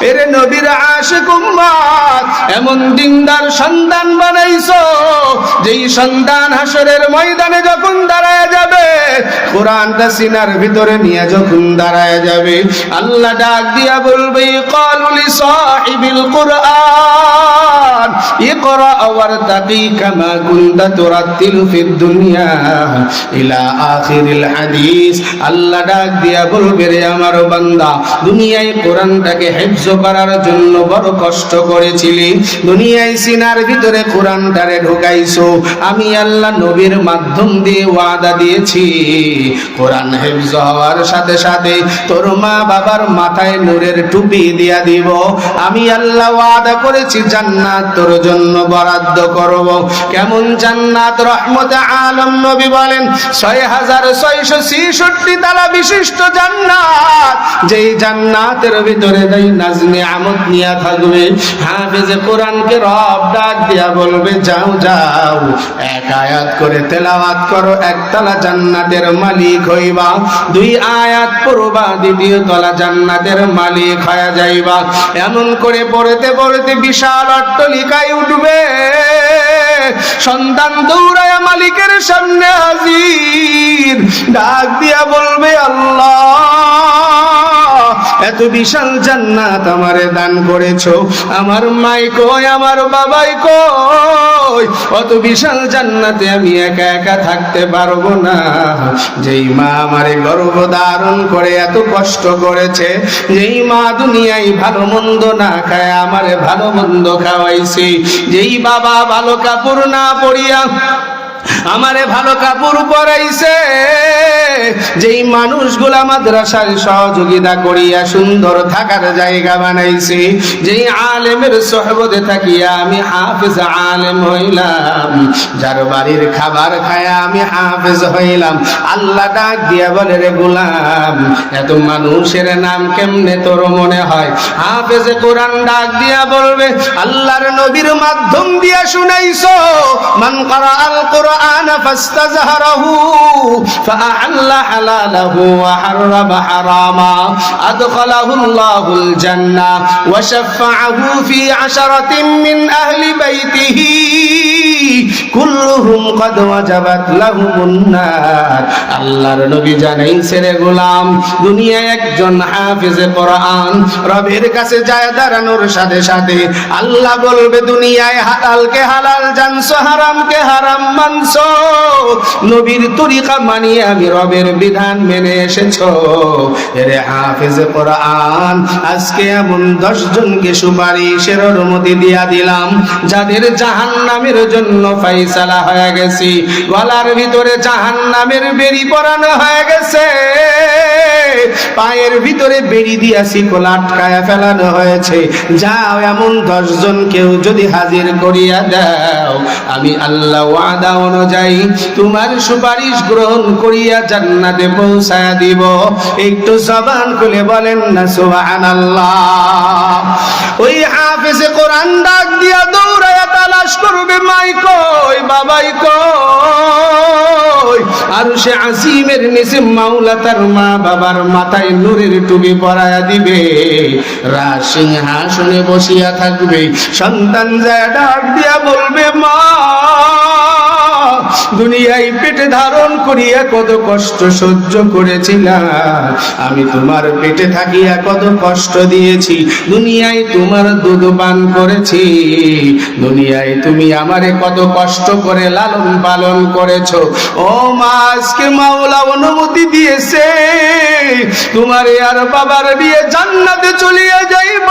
এরে নবীর আশিক উম্মত, এমন দিনদার সন্তান বানাইছো যেই সন্তান হাসরের ময়দানে যখন দাঁড়ায় যাবে, কোরআনটা সিনার ভিতরে নিয়ে যখন দাঁড়ায় যাবে, আল্লাহ ডাক দিয়া বলবে ক্বালু লিসাহিবিল কুরআন ইকরা ওয়ারতাকি কামা কুনতা তুরাত্তিলু ফিদ দুনিয়া ইলা আখিরিল হাদিস। আল্লাহ ডাক দিয়া বলবে, রে আমার বান্দা, দুনিয়ায় কোরআনটাকে হিফজ করার জন্য বড় কষ্ট করেছিলি, দুনিয়ায় সিনার ভিতরে কোরআনটারে ঢুকাইছো, আমি আল্লাহ নবীর মাধ্যম দিয়ে ওয়াদা দিয়েছি, কোরআন হিফজ হওয়ার সাথে সাথে তোর মা বাবার মাথায় নূরের টুপি দিয়া দিব, আমি আল্লাহ ওয়াদা করেছি জান্নাত তোর জন্য বরাদ্দ করব। কেমন জান্নাত? রহমতে আলম নবী বলেন 6666 তালা বিশিষ্ট জান্নাত, যেই জান্নাতের ভিতরে দেই নাজনে আমত নিয়া থাকবে। হাফেজে কোরআনকে রব ডাক দিয়া বলবে, যাও যাও এক আয়াত করে তেলাওয়াত করো, একতলা জান্নাতের মালিক হইবা, দুই আয়াত পড়বা, দ্বিতীয় তলা জান্নাতের মালিক হয়ে যাইবা। এমন করে পড়তে পড়তে বিশাল অট্টালিকায় উঠবে, সন্তান দৌড়ায় মালিকের সামনে হাজির, ডাক দিয়া বলবে, আল্লাহ এত বিশাল জান্নাত আমারে দান করেছো, আমার মাই কই, আমার বাবাই কই, অত বিশাল জান্নাতে আমি একা একা থাকতে পারবো না। যেই মা আমারে গর্ভ ধারণ করে এত কষ্ট করেছে, যেই মা দুনিয়ায় ভালো মন্দ না খায় আমারে ভালো মন্দ খাওয়াইছে, যেই বাবা ভালো কাপড় না পরিয়া আমারে ভালো কাপড় পরাইছে, যেই মানুষগুলা মাদ্রাসায় সহযোগিতা করিয়া সুন্দর থাকার জায়গা বানাইছে, যেই আলেমের সোহবতে থাকিয়া আমি হাফেজ আলেম হইলাম, যার বাড়ির খাবার খায়া আমি হাফেজ হইলাম, আল্লাহ ডাক দিয়া বলে, রে গোলাম এত মানুষের নাম কেমনে তোর মনে হয়? হাফেজে কোরআন ডাক দিয়া বলবে, আল্লাহর নবীর মাধ্যম দিয়া শুনাইছো, মান ক্বারা আল কোরআন ফাস্তাযহারাহু ফাআল্লা হালালাহু ওয়া হাররামা হারামা আদখালাহু আল্লাহুল জান্নাহ ওয়া শাফাআহু ফি আশরাতিন মিন আহলি বাইতিহি কুল্লুহুম ক্বাদ ওয়াজাবাত লাহুমুন নার। আল্লাহর নবী জানাইছে, রে গোলাম, দুনিয়ায় একজন হাফেজে কোরআন রবের কাছে যায় দাঁড়ানোর সাথে সাথে আল্লাহ বলবে, দুনিয়ায় হালালকে হালাল জানছো, হারামকে হারাম মানছো, নবীর তরিকা মানিয়ে আমি রবের বিধান মেনে এসেছো, এরে হাফেজে কোরআন আজকে এমন 10 জনকে সুপারিশের অনুমতি দিয়া দিলাম, যাদের জাহান্নামের জন্য ফয়সালা হয়ে গেছে, গলার ভিতরে জাহান্নামের বেড়ি পরানো হয়ে গেছে, পায়ের ভিতরে বেড়ি দিয়া শিকল আটকায়া ফেলানো হয়েছে, যাও এমন 10 জন কেউ যদি হাজির করিয়া দাও, আমি আল্লাহ ওয়াদা অনুযায়ী তোমার সুপারিশ গ্রহণ করিয়া জান্নাতে পৌঁছায়া দিব। একটু জবান খুলে বলেন না সুবহানাল্লাহ। ওই হাফেজে কোরআন ডাক দিয়া দৌড়ায়া তালাশ করবে, মাই কই, বাবাই কই, আরশে আজিমের নিচে মাওলা তার মা বাবার মাথায় নূরের টুপি পরায়া দিবে, রাজ সিংহাসনে বসিয়া থাকবে, সন্তান যায় ডাক দিয়া বলবে, মা দুনিয়ায় পেটে ধারণ করিয়া কত কষ্ট সহ্য করেছিলাম, আমি তোমার পেটে থাকিয়া কত কষ্ট দিয়েছি, দুনিয়ায় তোমার দুধ পান করেছি, দুনিয়ায় তুমি আমারে কত কষ্ট করে লালন পালন করেছো, ও মা আজকে মাওলা অনুমতি দিয়েছে তোমারে আর বাবার নিয়ে জান্নাতে চলিয়া যাইব,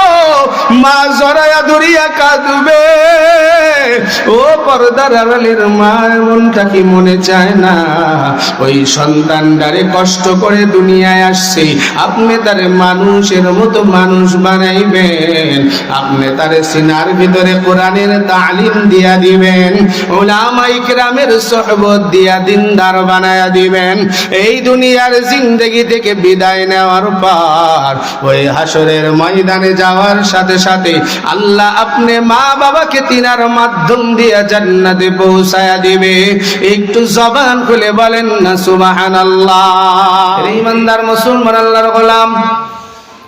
মা জড়ায়া ধরিয়া কাঁদবে। ও পর্দার আড়ালের মা, মনটা কি মনে চায় না ওই সন্তানটারে কষ্ট করে দুনিয়ায় আসছে, আপনি তারে মানুষের মতো মানুষ বানাইবেন, আপনি তারে সিনার ভিতরে কোরআনের তালিম দিয়া দিবেন, উলামায়ে কিরামের সোহবত দিয়া দিনদার বানায়া দিবেন। এই দুনিয়ার জিন্দেগি থেকে বিদায় নেওয়ার পর ওই হাসরের ময়দানে যাওয়ার সাথে সাথে আল্লাহ আপনি মা বাবাকে তিনার মাধ্যম দিয়া জান্নাতে পৌঁছায়া দিবে। একটু জবান খুলে বলেন না সুবহানাল্লাহ। ইমানদার মুসলমান আল্লাহর গোলাম,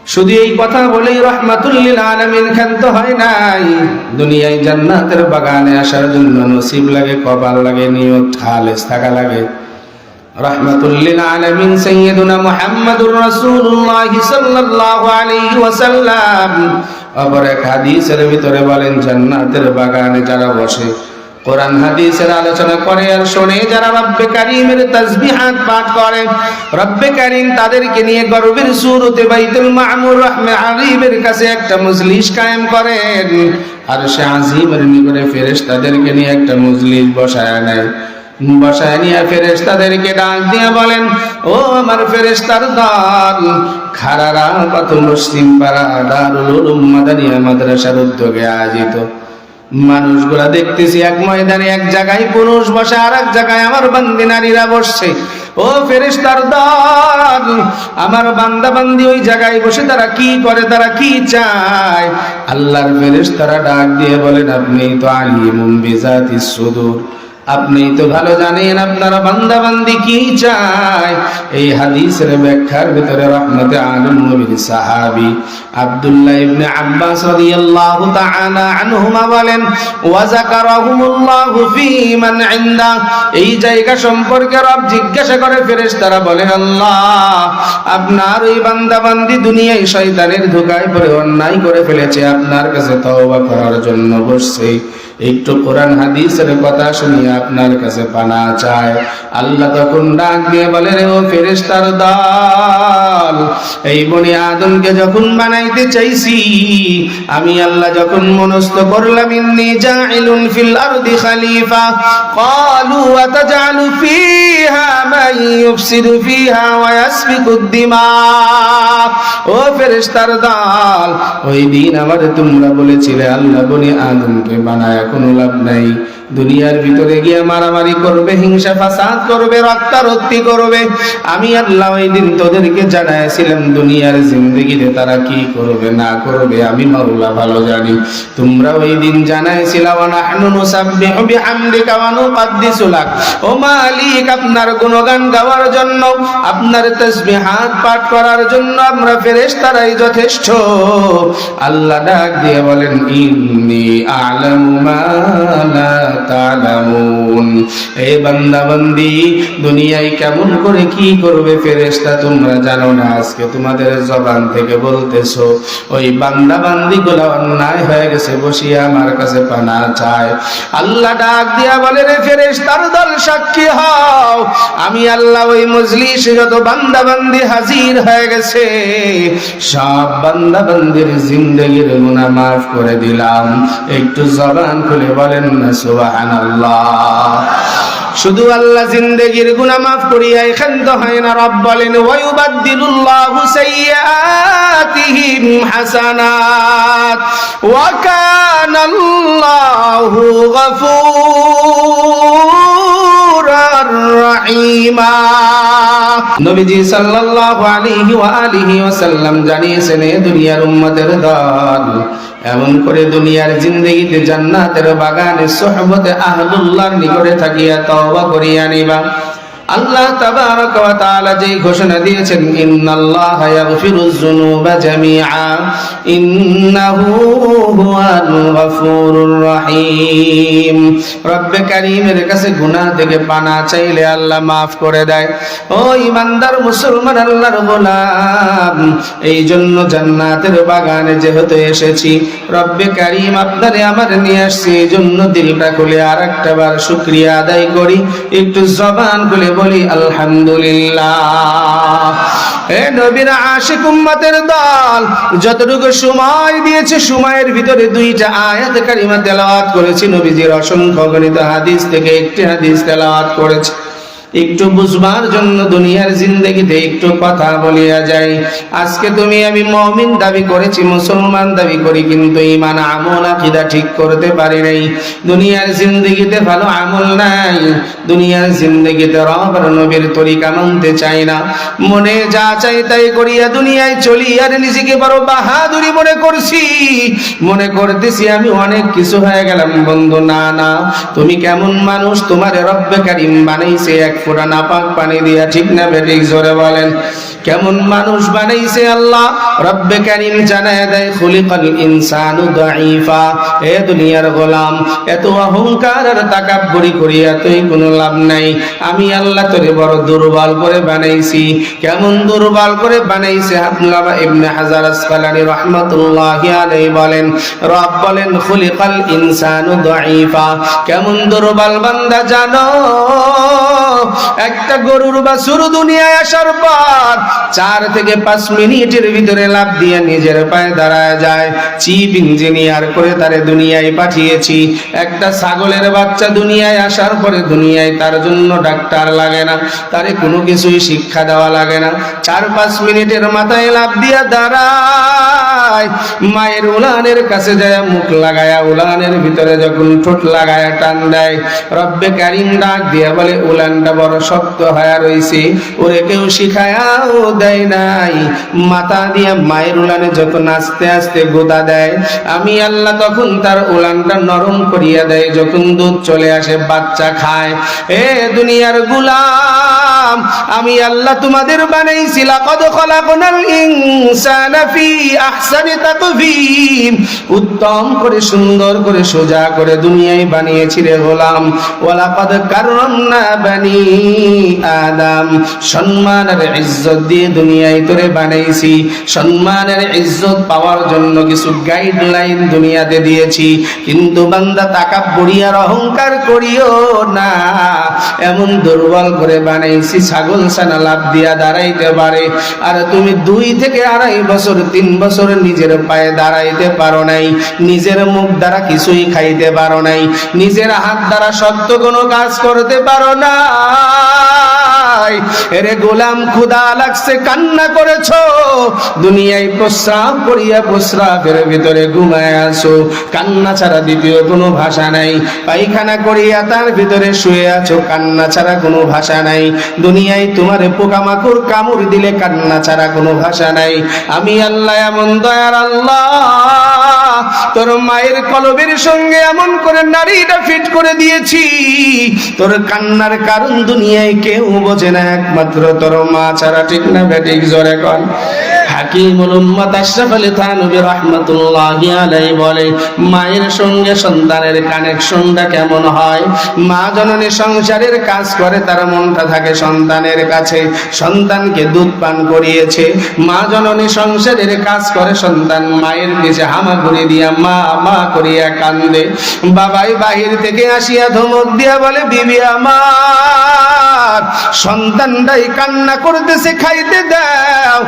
শুধু এই কথা বলেই রাহমাতুল লিল আলামিন ক্ষান্ত হয় নাই, দুনিয়ায় জান্নাতের বাগানে আসার জন্য নসিব লাগে, কপাল লাগে, নিয়ত খালেস থাকা লাগে। রাহমাতুল লিল আলামিন সাইয়্যিদুনা মুহাম্মাদুর রাসূলুল্লাহ সাল্লাল্লাহু আলাইহি ওয়াসাল্লাম অপর এক হাদিসের ভিতরে বলেন, জান্নাতের বাগানে যারা বসে, কোরআন হাদিসের আলোচনা করে আর শোনে, যারা রব্বে কারীমের তাসবিহাত পাঠ করে, রব্বে কারীম তাদেরকে নিয়ে গর্বের সুরতে বাইতুল মামুর রহমে আরিবের কাছে একটা মজলিস কায়েম করেন। আর সে আজিমের নিকটে ফেরেশতাদেরকে নিয়ে একটা মজলিস বসায় নেয়। বসায় নিয়ে ফেরেশতাদেরকে ডাক দিয়ে বলেন, ও আমার ফেরেশতার দল, খারারা কত মুসলিম পাড়া দারুল উলুম মাদানিয়া মাদ্রাসার উদ্যোগে আয়োজিত মানুষগুলা দেখতেছি এক ময়দানে এক জায়গায় পুরুষ বসে, আর এক জায়গায় আমার বান্দি নারীরা বসছে। ও ফেরেশতার দল, আমার বান্দা বান্দি ওই জায়গায় বসে তারা কি করে, তারা কি চায়? আল্লাহর ফেরেশতারা ডাক দিয়ে বলেন, আপনি তো আলিমুম বিজাতিস সুদূর, আপনি তো ভালো জানেন আপনারা বান্দা বান্দি কি চায়। এই হাদিসের ব্যাখ্যার ভিতরে রহমতে আলম নবীর সাহাবী আব্দুল্লাহ ইবনে আব্বাস রাদিয়াল্লাহু তাআলা আনহুমা বলেন, ওয়া যাকারাহুমুল্লাহু ফী মান ইনদা, এই জায়গা সম্পর্কে রব জিজ্ঞাসা করে ফেরেশতারা বলেন, আল্লাহ আপনার ওই বান্দা বান্দি দুনিয়ায় শয়তানের ধোঁকায় পড়ে অন্যায় করে ফেলেছে, আপনার কাছে তওবা করার জন্য বসছে, একটু কোরআন হাদিসের কথা শুনিয়ে আপনার কাছে পানা চায়। আল্লাহ তখন ডাক দিয়ে বলে, রে ও ফেরেশতার দল, এই বনি আদমকে যখন বানাইতে চাইছি, আমি আল্লাহ যখন মনস্থ করলাম, ইন্নী জাইলুন ফিল আরদি খলিফা, ক্বালু আতাজআলু ফিহা মান ইউফসিদু ফিহা ওয়া ইয়াসফিকুদ দিমা। ও ফেরেশতার দল, ওই দিন আমারে তোমরা বলেছিলে আল্লাহ বনি আদমকে বানায় কোনো লাভ নাই, দুনিয়ার ভিতরে গিয়ে মারামারি করবে, হিংসা ফাসাদ করবে, রক্তারক্তি করবে। আমি আল্লাহ ওই দিন তোদেরকে জানাইছিলাম দুনিয়ার জিন্দেগিতে তারা কি করবে না করবে আমি মাওলা ভালো জানি। তোমরা ওই দিন জানাইছিলা, ওয়া নাহনু নুসাব্বিহু বিহামদিকা ওয়া নুকদ্দিসু লাক, ও মালিক আপনার গুণগান গাওয়ার জন্য, আপনার তাসবিহাত পাঠ করার জন্য আমরা ফেরেশতারাই যথেষ্ট। আল্লাহ ডাক দিয়ে বলেন, ইন্নী আ'লামু মা লা তা'লামুন, এই বান্দা বান্দি দুনিয়ায় কেমন করে কি করবে ফেরেশতা তোমরা জানো না, আজকে তোমাদের জবান থেকে বলতেছো। ওই বান্দা বান্দি গুলো অন্যায় হয়ে গেছে, বসিয়ে আমার কাছে পানা চায়। আল্লাহ ডাক দিয়া বলে, রে ফেরেশতার দল সাক্ষী হও, আমি আল্লাহ ওই মজলিসে যত বান্দা বান্দি হাজির হয়ে গেছে, সব বান্দা বান্দির জিন্দেগির গুনাহ মাফ করে দিলাম। একটু জবান খুলে বলেন না সুবহানাল্লাহ। শুধু আল্লাহ জিন্দেগির গুনাহ মাফ করিয়াই ক্ষান্ত হয় না, রব বলেন, ওয়া ইউবাদদিলুল্লাহু সাইয়্যাতিহিম হাসানাত ওয়া কানাল্লাহু গফুরার রহিমা। নবীজি সাল্লাল্লাহু আলাইহি ওয়া আলিহি ওয়াসাল্লাম জানিয়েছেন, এ দুনিয়ার উম্মতের দল, এমন করে দুনিয়ার জিন্দেগিতে জান্নাতের বাগানে সুহবতে আহলুল্লাহর নিকটে থাকিয়া তওবা করিয়া নিবা। আল্লাহ তাবারক ওয়া তাআলা যেই ঘোষণা দিয়েছেন, ইন্নাল্লাহা ইয়াগফিরুয যুনুবা জামিআ ইন্নাহু হুয়াল গফুরুর রহিম। রব্বে কারীমের কাছে গুনাহ থেকে পানা চাইলে আল্লাহ maaf করে দেয়। ও ইমানদার মুসলমান আল্লাহর গোলাম, এই জন্য জান্নাতের বাগানে যেহেতু এসেছি, রব্বে কারীম আপনারে আমার নিয়ে আসছে, এই জন্য দিলটা খুলে আরেকটা বার শুকরিয়া আদায় করি, একটু জবান খুলে বলি আলহামদুলিল্লাহ। হে নবীর আশিক উম্মতের দল, যতটুকু সময় দিয়েছে সময়ের ভিতরে দুইটা আয়াত কারিমা তেলাওয়াত করেছি, নবীজির অসংখ্য গণিত হাদিস থেকে একটি হাদিস তেলাওয়াত করেছি। একটু বুঝবার জন্য দুনিয়ার জিন্দেগিতে একটু কথা বলিয়া যাই। আজকে তুমি আমি মুমিন দাবি করেছি, মুসলমান দাবি করি, কিন্তু ঈমান আমল আকীদা ঠিক করতে পারি নাই। দুনিয়ার জিন্দেগিতে ভালো আমল নাই, দুনিয়ার জিন্দেগিতে রব আর নবীর তরিকা মানতে চাই না, মনে যা চাই তাই করিয়া দুনিয়ায় চলি, আর নিজেকে বড় বাহাদুরি মনে করছি, মনে করতেছি আমি অনেক কিছু হয়ে গেলাম। বন্ধু, না না, তুমি কেমন মানুষ, তোমার রব্বে কারীম বানাইছে এক ফোঁটা নাপাক পানি দিয়া, ঠিক না বেঠিক জোরে বলেন? কেমন মানুষ বানাইছে আল্লাহ রব্বে কারীম জানায় দেয়, খুলিকাল ইনসানু দাঈফা। এ দুনিয়ার গোলাম, এত অহংকার আর তাকাব্বুরি করিয়া তুই কোনো লাভ নাই। আমি আল্লাহ তোরে বড় দুর্বল করে বানাইছি। কেমন দুর্বল করে বানাইছে? আল্লামা ইবনে হাজার আসকালানী রাহমাতুল্লাহি আলাইহি বলেন, রব বলেন খুলিকাল ইনসানু দাঈফা। কেমন দুর্বল বান্দা জানো? একটা গরুর বাছুর দুনিয়ায় আসার পর 4 থেকে 5 মিনিটের ভিতরে লাফ দিয়ে নিজের পায়ে দাঁড়ায় যায়। চিফ ইঞ্জিনিয়ার করে তারে দুনিয়ায় পাঠিয়েছি। একটা ছাগলের বাচ্চা দুনিয়ায় আসার পরে দুনিয়ায় তার জন্য ডাক্তার লাগে না, তারে কোনো কিছুই শিক্ষা দেওয়া লাগে না। 4-5 মিনিটের মাথায় লাফ দিয়ে দাঁড়ায়, মায়ের উলানের কাছে যায়, মুখ লাগায়া উলানের ভিতরে যখন ঠোঁট লাগায়া টান দেয়, রব্বে কারীম ডাক দিয়ে বলে, উলানটা বড় শক্ত হয়ে রইছে, ওরে কেউ শিখায়াও দেয় নাই। মাথা দিয়ে মায়ের উলানে যখন আস্তে আস্তে গোদা দেয়, আমি আল্লাহ তখন তার উলানটা নরম করিয়া দেয়। যখন দুধ চলে আসে, বাচ্চা খায়। এ দুনিয়ার গোলাম, আমি আল্লাহ তোমাদের বানাইছি, লাকাদ খলাকনাল ইনসানা ফি আহসানি তাকওয়িম। উত্তম করে, সুন্দর করে, সোজা করে দুনিয়ায় বানিয়েছি রে গোলাম। ওয়ালাকাদ কাররামনা বানি আদম। সম্মান আর ইজ্জত দিয়ে দুনিয়ায় তোরে বানাইছি। সম্মান আর ইজ্জত পাওয়ার জন্য কিছু গাইডলাইন দুনিয়াতে দিয়েছি। কিন্তু বান্দা তাকাব্বুরি আর অহংকার করিও না। এমন দুর্বল করে বানাইছি, ছাগল ছানা লাফ দিয়া দাঁড়াইতে পারে, আর তুমি 2 থেকে 2.5 বছর 3 বছর নিজের পায়ে দাঁড়াইতে পারো নাই। নিজের মুখ দ্বারা কিছুই খাইতে পারো নাই। নিজের হাত দ্বারা সত্য কোনো কাজ করতে পারো না। এরে গোলাম, ক্ষুধা লাগছে, কান্না করেছো, দুনিয়ায় প্রস্রাব করিয়া প্রস্রাবের ভিতরে ঘুমায় আছো, কান্না ছাড়া দ্বিতীয় কোনো ভাষা নাই। পায়খানা করিয়া তার ভিতরে শুয়ে আছো, কান্না ছাড়া কোনো ভাষা নাই। দুনিয়ায় তোমারে পোকামাকড় কামড় দিলে কান্না ছাড়া কোনো ভাষা নাই। আমি আল্লাহ এমন দয়ার আল্লাহ, তোর মায়ের কলবের সঙ্গে এমন করে নারীটা ফিট করে দিয়েছি, তোর কান্নার কারণ দুনিয়ায় কেউ বোঝে না, একমাত্র তোর মা ছাড়া, ঠিক না বেঠিক জোরে কন? হাকিমুল উম্মাত আশরাফ আলী থানভী রাহমাতুল্লাহি আলাইহি বলে, মায়ের সঙ্গে সন্তানের কানেকশনটা কেমন হয়? মা জননী সংসারের কাজ করে, তার মনটা থাকে সন্তানের কাছে। সন্তানকে দুধ পান করিয়েছে, মা জননী সংসারের কাজ করে, সন্তান মায়ের পিছে হামাগুড়ি দিয়া মা মা করিয়া কান্দে। বাবাই বাহির থেকে আসিয়া ধমক দিয়া বলে, বিবি আমার সন্তানটাই কান্না করতেছে, খাইতে দাও।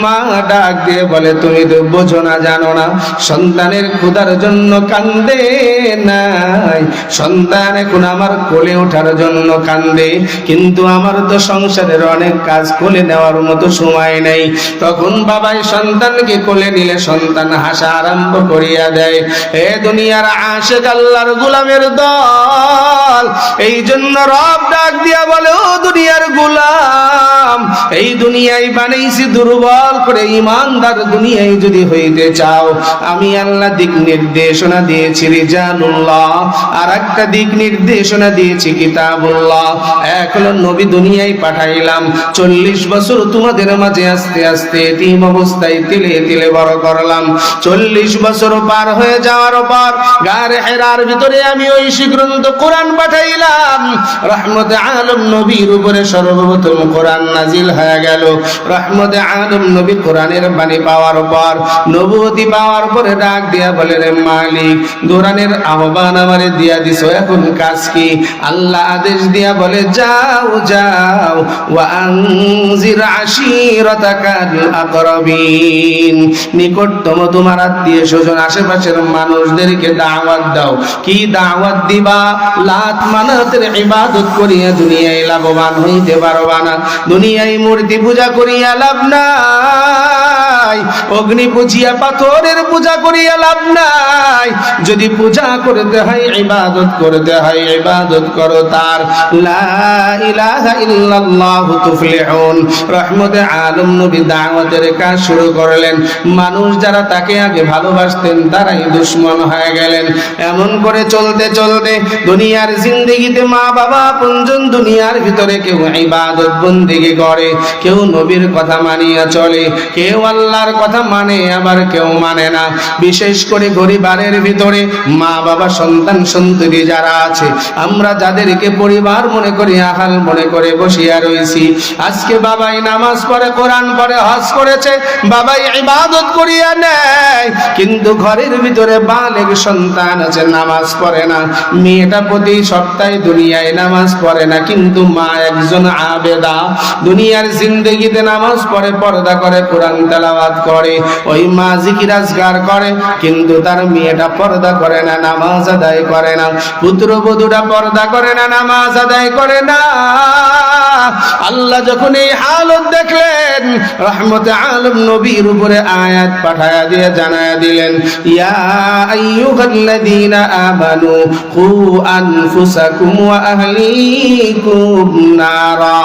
মা ডাক দিয়ে বলে, তুমি তো বোঝো না, জানো না, সন্তানের ক্ষুধার জন্য কান্দে নাই, সন্তান এখন আমার কোলে ওঠার জন্য কান্দে। কিন্তু আমার তো সংসারের অনেক কাজ কোলে নেওয়ার মতো সময় নেই। তখন বাবাই সন্তানকে কোলে নিলে সন্তান হাসা আরম্ভ করিয়া দেয়। এ দুনিয়ার আশিক আল্লাহর গোলামের দল, এই জন্য রব ডাক দিয়া বলে, ও দুনিয়ার গোলাম, এই দুনিয়ায় বানাইছি দুর্বল করে, ইমানদার দুনিয়ায় যদি হইতে চাও, আমি আল্লাহ দিক নির্দেশনা দিয়েছি রিজালুল্লাহ, আর একটা দিক নির্দেশনা দিয়েছি কিতাবুল্লাহ। এক হলো নবী দুনিয়ায় পাঠাইলাম, 40 বছর তোমাদের মাঝে আস্তে আস্তে এতিম অবস্থায় তিলে তিলে বড় করলাম। 40 বছর পার হয়ে যাওয়ার পর গারে হেরার ভিতরে আমি ঐশী গ্রন্থ কোরআন পাঠাইলাম। রহমতে আলম নবীর উপরে সর্বপ্রথম কোরআন নাজিল হয়ে গেল। রহমতে আলম নবী কোরআনের বাণী পাওয়ার পর, নবুয়তি পাওয়ার পরে ডাক দিয়া বলে, রে মালিক, কোরআনের আহ্বান আমারে দিয়া দিছো, এখন কাজ কি? আল্লাহ আদেশ দিয়া বলে, যাও যাও, ওয়া আনজির আশিরাতাকাল আকরাবিন, নিকটতম তোমার আত্মীয় স্বজন আশেপাশের মানুষদেরকে দাওয়াত দাও। কি দাওয়াত দিবা? লাত মানাতের ইবাদত করিয়া দুনিয়ায় লাভবান হইতে পারবা না, দুনিয়ায় মূর্তি পূজা করিয়া লাভ নাই, অগ্নি পূজিয়া পাথরের পূজা করিয়া লাভ নাই, নাই, যদি পূজা করতে হয়, ইবাদত করতে হয়, ইবাদত করো তার। লা ইলাহা ইল্লাল্লাহ তুফলিহুন। রহমতে আলম নবী দাওয়াতের কাজ শুরু করলেন। মানুষ যারা তাকে আগে ভালোবাসতেন তারাই দুশমন হয়ে গেলেন। এমন করে চলতে চলতে দুনিয়ার জিন্দেগিতে মা বাবা আপনজন দুনিয়ার ভিতরে কেউ ইবাদত বন্দেগি করে, কেউ নবীর কথা মানিয়া চলে, কেউ আল্লাহর কথা মানে, আবার কেউ মানে না। বিশেষ করে পরিবারের ভিতরে মা বাবা সন্তান সন্ততি যারা আছে, আমরা যাদেরকে পরিবার মনে করি, আহাল মনে করে বসিয়া রয়েছি, আজকে বাবাই নামাজ পড়ে, কোরআন পড়ে, হজ করেছে, বাবাই ইবাদত করিয়া নেয়, কিন্তু ঘরের ভিতরে বালেগ সন্তান আছে নামাজ পড়ে না। মেয়েটা প্রতি সপ্তাহে দুনিয়ায় নামাজ পড়ে না, কিন্তু মা একজন আবেদা, দুনিয়ার জিন্দেগিতে নামাজ পড়ে, পর্দা করে, কোরআন তেলাওয়াত করে, ওই মা জিকির আজকার করে, কিন্তু তার মেয়েটা পর্দা করে না, নামাজ আদায় করে না, পুত্রবধূরা পর্দা করে না, নামাজ আদায় করে না। আল্লাহ যখন এই হালত দেখলেন, রহমতে আলম নবীর উপরে আয়াত পাঠায়া দিয়ে জানায়া দিলেন, ইয়া আইয়ুহাল্লাযীনা আমানু কু আনফুসাকুম ওয়া আহলিকুম নারা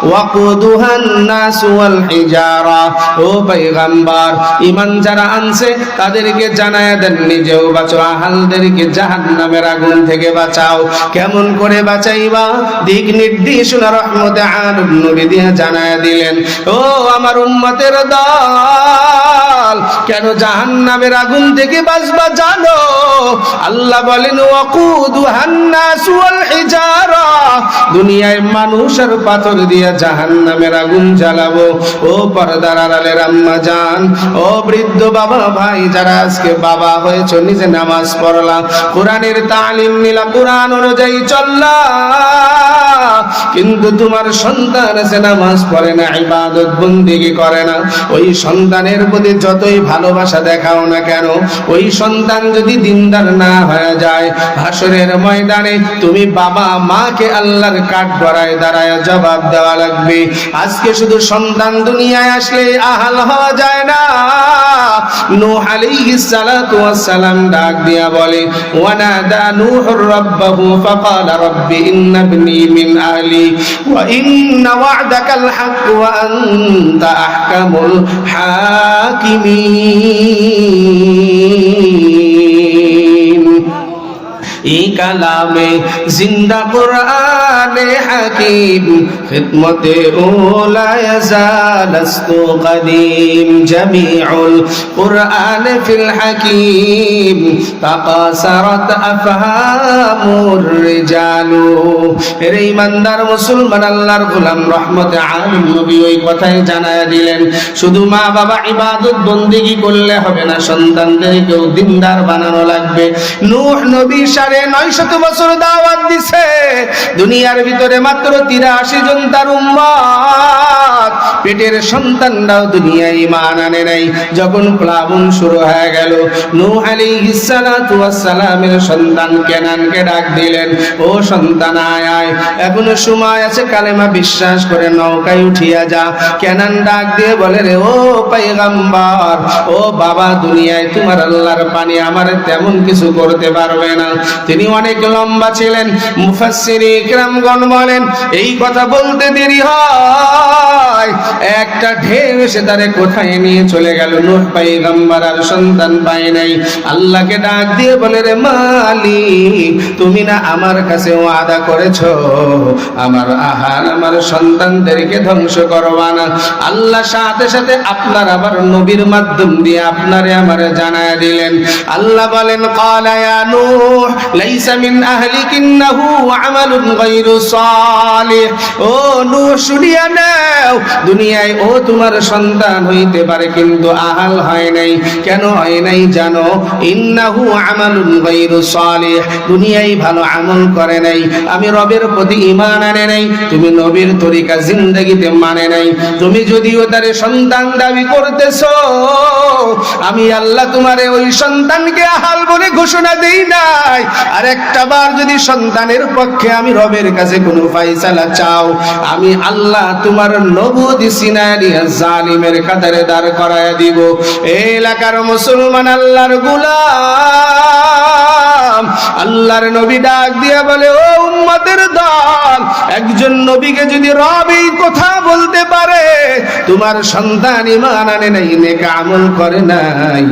ওয়াকুদুহান নাস ওয়াল হিজারা। ও পয়গম্বর, ঈমান যারা আনছে তাদেরকে জানায়া দেন নিজেও বাঁচো, আহলদেরকে জাহান্নামের আগুন থেকে বাঁচাও। কেমন করে বাঁচাইবা? দিক নির্দেশনা রহমতে আলম নবী দিয়ে জানায়া দিলেন। ও আমার উম্মতের দল, কেন জাহান্নামের আগুন থেকে বাঁচবা জানো? আল্লাহ বলেন, ওয়াকুদুহান নাস ওয়াল হিজারা, দুনিয়ায় মানুষ আর পাথর দিয়ে জাহান্নামের আগুন জ্বালাবো। ও পর্দার আড়ালের আম্মা জান, ও বৃদ্ধ বাবা ভাই যারা আজকে বাবা হয়েছে, নিজে নামাজ পড়লা, কোরআনের তালিম নিলা, কোরআন অনুযায়ী চললা, কিন্তু তোমার সন্তান আছে নামাজ পড়ে না, ইবাদত বন্দেগি করে না, ওই সন্তানের প্রতি যতই ভালোবাসা দেখাও না কেন, ওই সন্তান যদি দিনদার না হয়ে যায়, হাসরের ময়দানে তুমি বাবা মাকে আল্লাহর কাঠ গড়ায় দাঁড়ায় জবাব দেওয়া লাগবে। আজকে শুধু সন্তান দুনিয়ায় আসলে আহাল হওয়া যায় না। নূহ আলাইহিস সালাতু ওয়াস সালাম ডাক দিয়া বলে, ওয়ানাদা নূহুর রাব্বাহু ফাকালা রাব্বি ইন্না ইবনি মিন আহলি ওয়া ইন্না ওয়া'দাকাল হক ওয়া আনতা আহকামুল হাকিমিন। এই কালামে জিন্দা কুরআনে হাকিম, খিদমতে ওলা ইয়াজালাস্তু কদিম, জামিউল কুরআন ফিল হাকিম তাকাসারাত আফহামুর রিজালু। এরে ইমানদার মুসলমান, আল্লাহর গোলাম, রহমতে আলম নবী ওই কথাই জানায়া দিলেন, শুধু মা বাবা ইবাদত বন্দেগি করলে হবে না, সন্তানদেরকেও দিনদার বানানো লাগবে। নূহ নবী 950 বছর দাওয়াত দিছে, দুনিয়ার ভিতরে মাত্র 83 জন তার উম্মত, পেটের সন্তানরাও দুনিয়ায় ঈমান আনে নাই। যখন প্লাবন শুরু হয়ে গেল, নূহ আলাইহিস সালাতু ওয়াস সালামের সন্তান কেনানকে ডাক দিলেন, ও সন্তান আয় আয়, এখনো সময় আছে, কালেমা বিশ্বাস করে নৌকায় উঠিয়া যা। কেনান ডাক দিয়ে বলে, রে ও পয়গম্বর, ও বাবা, দুনিয়ায় তোমার আল্লাহর পানি আমার তেমন কিছু করতে পারবে না। তিনি অনেক লম্বা ছিলেন, মুফাসসিরে ইকরামগণ বলেন, এই কথা বলতে দেরি হয়, একটা ঢেউ এসে তারে কোথায় নিয়ে চলে গেল। নূহ পয়গম্বর আর সন্তান পায় নাই। আল্লাহকে ডাক দিয়ে বলে, রে মালিক, তুমি না আমার কাছে ওয়াদা করেছো আমার আহার আমার সন্তানদেরকে ধ্বংস করবা না। আল্লাহ সাথে সাথে আপনার আবার নবীর মাধ্যম দিয়ে আপনারে আমারে জানায়া দিলেন। আল্লাহ বলেন, ক্বালা ইয়া নূহ লাইসা মিন আহলিক ইন্নাহু আমালুন গায়রু সালিহ। ও নূহ, শুনিয়া নাও, দুনিয়ায় ও তোমার সন্তান হইতে পারে, কিন্তু আহাল হয় নাই। কেন হয় নাই জানো? ইন্নাহু আমালুন গায়রু সালিহ, দুনিয়ায় ভালো আমল করে নাই, আমি রবের প্রতি ঈমান আনে নাই, তুমি নবীর তরিকা জিন্দেগিতে মানে নাই। তুমি যদিও তারে সন্তান দাবি করতেছো, আমি আল্লাহ তোমারে ওই সন্তানকে আহাল বলে ঘোষণা দেই নাই, আর একটা বার যদি সন্তানের পক্ষে আমি রবের কাছে কোনো ফায়সালা চাও, আমি আল্লাহ তোমার নবুয়তি সিনায় নিয়ে জালিমের কাতারে দাঁড় করায় দিব। এই এলাকার মুসলমান আল্লাহর গোলাম, আল্লাহর নবী ডাক দিয়া বলে, ও উম্মতের দল, একজন নবীকে যদি রব এই কথা বলতে পারে, তোমার সন্তান ঈমান আনে নাই, নেক আমল করে নাই,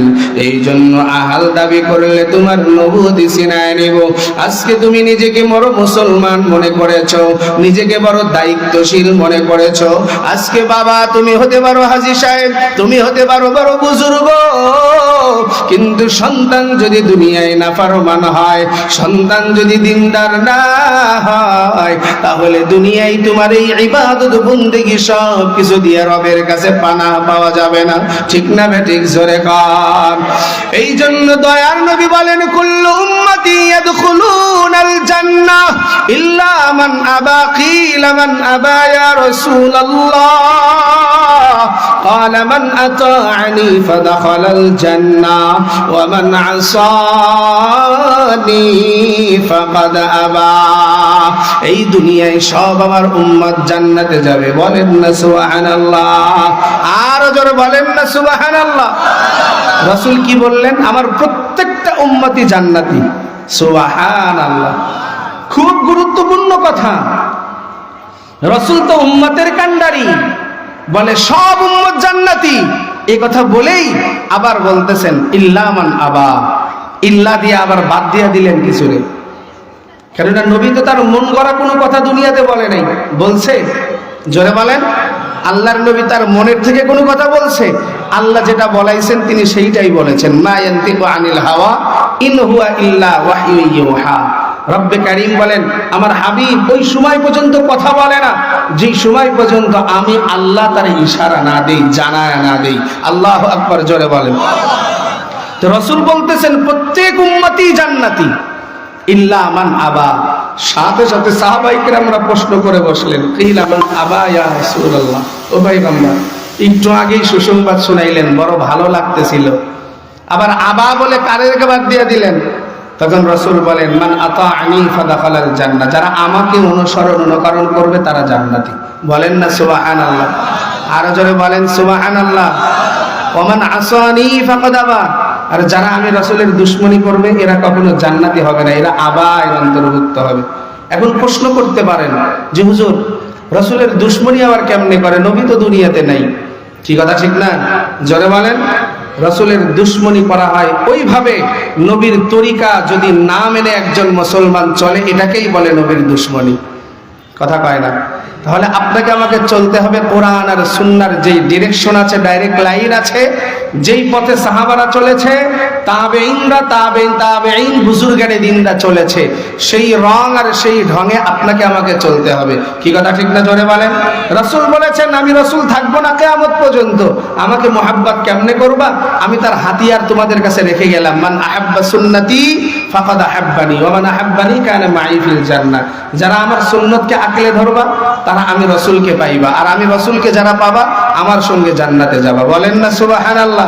এই জন্য আহাল দাবি করলে তোমার নবুয়তি সিনায় নিব। আজকে তুমি নিজেকে বড় মুসলমান মনে করেছো, নিজেকে বড় দায়িত্বশীল মনে করেছো। আজকে বাবা তুমি হতে পারো হাজী সাহেব, তুমি হতে পারো বড় বুজুর্গ, কিন্তু সন্তান যদি দুনিয়ায় নাফরমান হয়, সন্তান যদি দিনদার না হয়, তাহলে দুনিয়ায় তোমার এই ইবাদত বন্দেগী সব কিছু দিয়ে রবের কাছে পানা পাওয়া যাবে না। ঠিক না বেঠিক? জোরে কর। এই জন্য দয়ার নবী বলেন, কুল্লু উম্মতি ইয়াদখুলুনাল জান্নাহ ইল্লা মান আবা। কিলা মান আবা ইয়া রাসূলুল্লাহ? ক্বালা মান আতা'আনি ফাদাখালাল জান্নাহ ওয়া মান আসানি ফাকাদ আবা। এই দুনিয়ায় সব আমার উম্মত জান্নাতে যাবে, বলেন না সুবহানাল্লাহ? আর জোরে বলেন না সুবহানাল্লাহ? রাসূল কি বললেন? আমার প্রত্যেকটা উম্মতি জান্নাতি। সুবহানাল্লাহ, খুব গুরুত্বপূর্ণ কথা। রাসূল তো উম্মতের কান্ডারি, বলে সব উম্মত জান্নাতি। এই কথা বলেই আবার বলতেছেন ইল্লা মান আবা, ইল্লা দিয়ে আবার বাদ দিয়ে দিলেন কিছু রে। কেননা নবী তো তার মন গড়া কোনো কথা দুনিয়াতে বলে নাই, বলছে? জোরে বলেন। আল্লাহর নবী তার মনের থেকে কোনো কথা বলছে? আল্লাহ যেটা বলাইছেন তিনি সেইটাই বলেছেন। মা ইয়ানতিকু আনিল হাওয়া ইন হুয়া ইল্লা ওয়াহয়ু ইউহা। রব্বে কারীম বলেন, আমার হাবিব ওই সময় পর্যন্ত কথা বলে না যে সময় পর্যন্ত আমি আল্লাহ তার ইশারা না দেই, জানায় না দেই। আল্লাহু আকবার, জোরে বলেন। তো রাসূল বলতেছেন প্রত্যেক উম্মতি জান্নাতি ইল্লা মান আবা। সাথে সাথে সাহাবায়ে কেরামরা প্রশ্ন করে বসলেন, কিলা মান আবা ইয়া রাসূলুল্লাহ? ও পয়গম্বর, একটু আগেই সুসংবাদ শুনাইলেন, বড় ভালো লাগতেছিল, আবার আবা বলে কারেরকে বাদ দিয়ে দিলেন। তখন রাসূল বলেন, মান আতা'আনি ফাদাখালাল জান্নাহ। যারা আমাকে অনুকরণ করবে তারা জান্নাতি। বলেন না সুবহানাল্লাহ? আরো জোরে বলেন সুবহানাল্লাহ। ওয়া মান আসানি ফাকাদ আবা। আর যারা আমি রাসূলের দুশমনি করবে এরা কখনো জান্নাতি হবে না, এরা আবা এর অন্তর্ভুক্ত হবে। এখন প্রশ্ন করতে পারেন যে হুজুর রাসূলের দুশমনি আবার কেমনে করে? নবী তো দুনিয়াতে নাই। কি কথা ঠিক না? জোরে বলেন। রাসূলের দুশমনি করা হয় ওইভাবে, নবীর তরিকা যদি না মেনে একজন মুসলমান চলে, এটাকেই বলে নবীর দুশমনি। কথা কয় না? তাহলে আপনাকে আমাকে চলতে হবে কোরআন আর সুন্নাহর যেই ডিরেকশন আছে, ডাইরেক্ট লাইন আছে, যেই পথে সাহাবারা চলেছে, তাবেঈন বুজুর্গানে দিনরা চলেছে, সেই রং আর সেই ঢঙে আপনাকে আমাকে চলতে হবে। কি কথা ঠিক না? জোরে বলেন। রাসূল বলেছেন, আমি রাসূল থাকবো না কিয়ামত পর্যন্ত। আমাকে মুহাব্বত কেমনে করবা? আমি তার হাতিয়ার তোমাদের কাছে রেখে গেলাম। মান আহাব্বা সুন্নতি ফাকাদ আহাব্বানি ওয়া মান আহাব্বানি কানা মাই ফিল জান্নাহ। যারা আমার সুন্নতকে আঁকড়ে ধরবা তারা আমি রাসূলকে পাইবা, আর আমি রাসূলকে যারা পাবা আমার সঙ্গে জান্নাতে যাবা। বলেন না সুবহানাল্লাহ?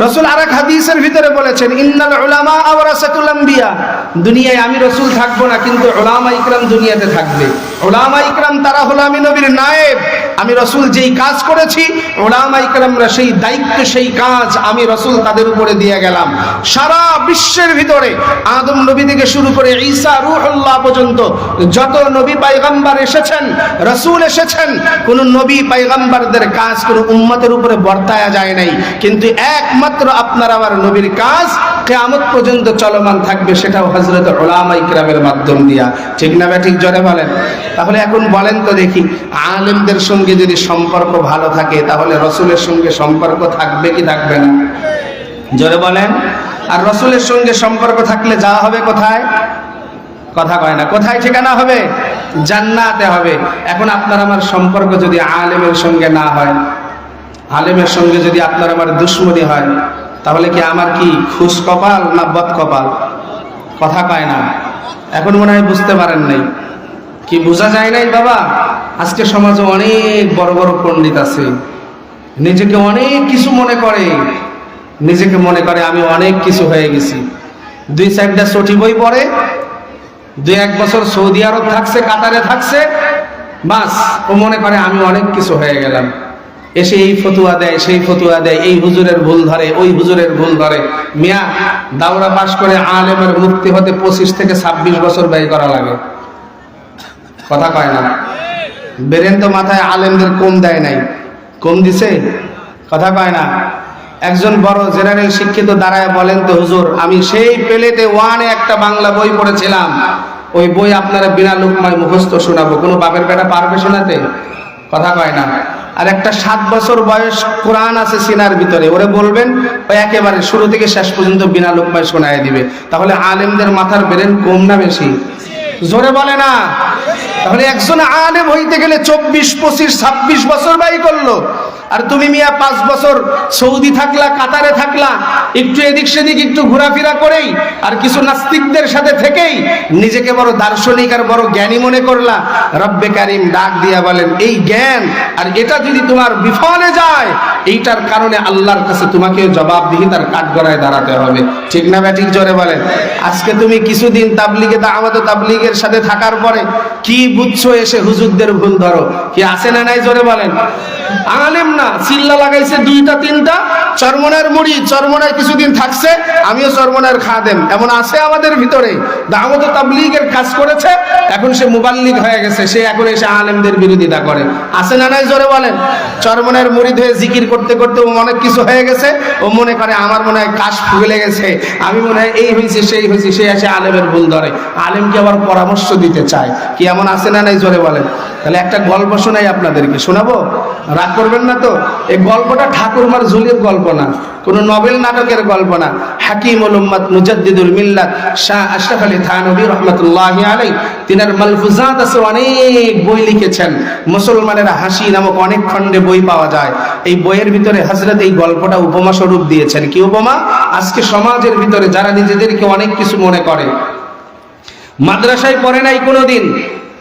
রাসূল আরেক হাদিসের ভিতরে বলেছেন, ইন্নাল উলামা ওয়ারাসাতুল আম্বিয়া। দুনিয়ায় আমি রাসূল থাকবো না, কিন্তু উলামা ইকরাম দুনিয়াতে থাকবে। উলামা ইকরাম তারা হলো আমি নবীর নায়েব। আমি রাসূল যেই কাজ করেছি, উলামা ইকরামরা সেই দায়িত্ব, সেই কাজ আমি রাসূল তাদের উপরে দিয়ে গেলাম। সারা বিশ্বের ভিতরে আদম নবী থেকে শুরু করে ঈসা রূহুল্লাহ পর্যন্ত যত নবী পয়গম্বর এসেছেন, রাসূল এসেছেন, কোন নবী পয়গম্বরদের কাজ কোন উম্মতের উপরে বর্তায়া যায় নাই, কিন্তু একমাত্র আপনার আমার নবীর কাজ কিয়ামত পর্যন্ত চলমান থাকবে, সেটাও হযরত উলামা ইকরামের মাধ্যম দিয়া। ঠিক না ঠিক? জোরে বলেন। তাহলে এখন বলেন তো দেখি, আলেমদের সঙ্গে যদি সম্পর্ক ভালো থাকে তাহলে রাসূলের সঙ্গে সম্পর্ক থাকবে কি থাকবে না? জোরে বলেন। আর রাসূলের সঙ্গে সম্পর্ক থাকলে যাওয়া হবে কোথায়? কথা কয় না? কোথায় ঠিকানা হবে? জান্নাতে হবে। এখন আপনার আমার সম্পর্ক যদি আলেমের সঙ্গে না হয়, আলেমের সঙ্গে যদি আপনার আমার দুশমনি হয়, তাহলে কি আমার কি খুশ কপাল না বদ কপাল? কথা কয় না? এখন মনে হয় বুঝতে পারেন নাই। কি বোঝা যায় নাই বাবা? আজকে সমাজে অনেক বড় বড় পণ্ডিত আছে, নিজেকে অনেক কিছু মনে করে, নিজেকে মনে করে আমি অনেক কিছু হয়ে গেছি। 2-4টা চটি বই পড়ে, 2-1 বছর সৌদি আরব থাকছে, কাতারে থাকছে, বাস ও মনে করে আমি অনেক কিছু হয়ে গেলাম। এসে এই ফতুয়া দেয়, সেই ফতুয়া দেয়, এই হুজুরের ভুল ধরে, ওই হুজুরের ভুল ধরে। মিয়া, দাওরা পাশ করে আলেমের মুক্তি হতে 25 থেকে 26 বছর ব্যয় করা লাগে। কথা কয় না? বেরেন তো মাথায় আলেমদের কম দেয় নাই, কম দিছে? কথা কয় না? একজন বড় জেনারেল শিক্ষিত দাঁড়ায় বলেন তো, হুজুর আমি সেই পেলেতে 1-এ একটা বাংলা বই পড়েছিলাম, ওই বই আপনারা বিনা লোকমায় মুখস্থ শোনাবো, কোনো বাপের বেটা পারবে শোনাতে? কথা কয় না? আর একটা 7 বছর বয়স কোরআন আছে সিনার ভিতরে, ওরে বলবেন ওই একেবারে শুরু থেকে শেষ পর্যন্ত বিনা লোকমায় শোনায় দিবে। তাহলে আলেমদের মাথার ব্রেন কম না বেশি? জোরে বলে না? তাহলে একজন আলেম হইতে গেলে 24, 25, 26 বছর ব্যয় করলো। আর তুমি মিয়া 5 বছর সৌদি থাকলা, কাতারে থাকলা, একটু এদিক সেদিক একটু ঘোরাফেরা করেই আর কিছু নাস্তিকদের সাথে থেকেই নিজেকে বড় দার্শনিক আর বড় জ্ঞানী মনে করলা। রব্বে কারিম ডাক দিয়া বলেন, এই জ্ঞান আর এটা যদি তোমার বিফলে যায়, এইটার কারণে আল্লাহর কাছে তোমাকে জবাবদিহিতার কাঠগড়ায় দাঁড়াতে হবে। ঠিক না ব্যাটিক? জোরে বলেন। আজকে তুমি কিছুদিন তাবলিগে দাওয়াত তাবলিগের সাথে থাকার পরে কি বুঝছো? এসে হুজুরদের ভুল ধরো, কি আছে না নাই? জোরে বলেন। আলেম না, চিল্লা লাগাইছে 2টা-3টা, চরমনের মুড়ি, চরমনায় কিছুদিন থাকছে, আমিও চরমনের খাদেম, এমন আছে আমাদের ভিতরে। দাওয়াত তাবলীগের কাজ করেছে, এখন সে মুবাল্লিগ হয়ে গেছে, সে এখন এসে আলেমদের বিরোধিতা করে। আছে না নাই? জোরে বলেন। চরমনের মুড়ি ধরে জিকির করতে করতে ও অনেক কিছু হয়ে গেছে, ও মনে করে আমার মনে হয় কাশ ফুলে গেছে, আমি মনে হয় এই হয়েছে সেই হয়েছে, সে এসে আলেমের ভুল ধরে, আলেমকে আবার পরামর্শ দিতে চায়। কি এমন আছে না নাই? জোরে বলেন। তাহলে একটা গল্প শোনাই আপনাদেরকে, শোনাবো? রাগ করবেন না তো? এই গল্পটা ঠাকুরমার ঝুলির গল্প না, কোন নভেল নাটকের গল্প না। হাকিমুল উম্মাত মুজাদ্দিদুল মিল্লাত শাহ আশরাফ আলী থানভী রাহমাতুল্লাহি আলাইহি, তিনার মালফুজাত আছে, অনেক বই লিখেছেন। মুসলমানের হাসি নামক অনেক খণ্ডে বই পাওয়া যায়। এই বইয়ের ভিতরে হযরত এই গল্পটা উপমা স্বরূপ দিয়েছেন। কি উপমা? আজকে সমাজের ভিতরে যারা নিজেদেরকে অনেক কিছু মনে করে, মাদ্রাসায় পড়ে নাই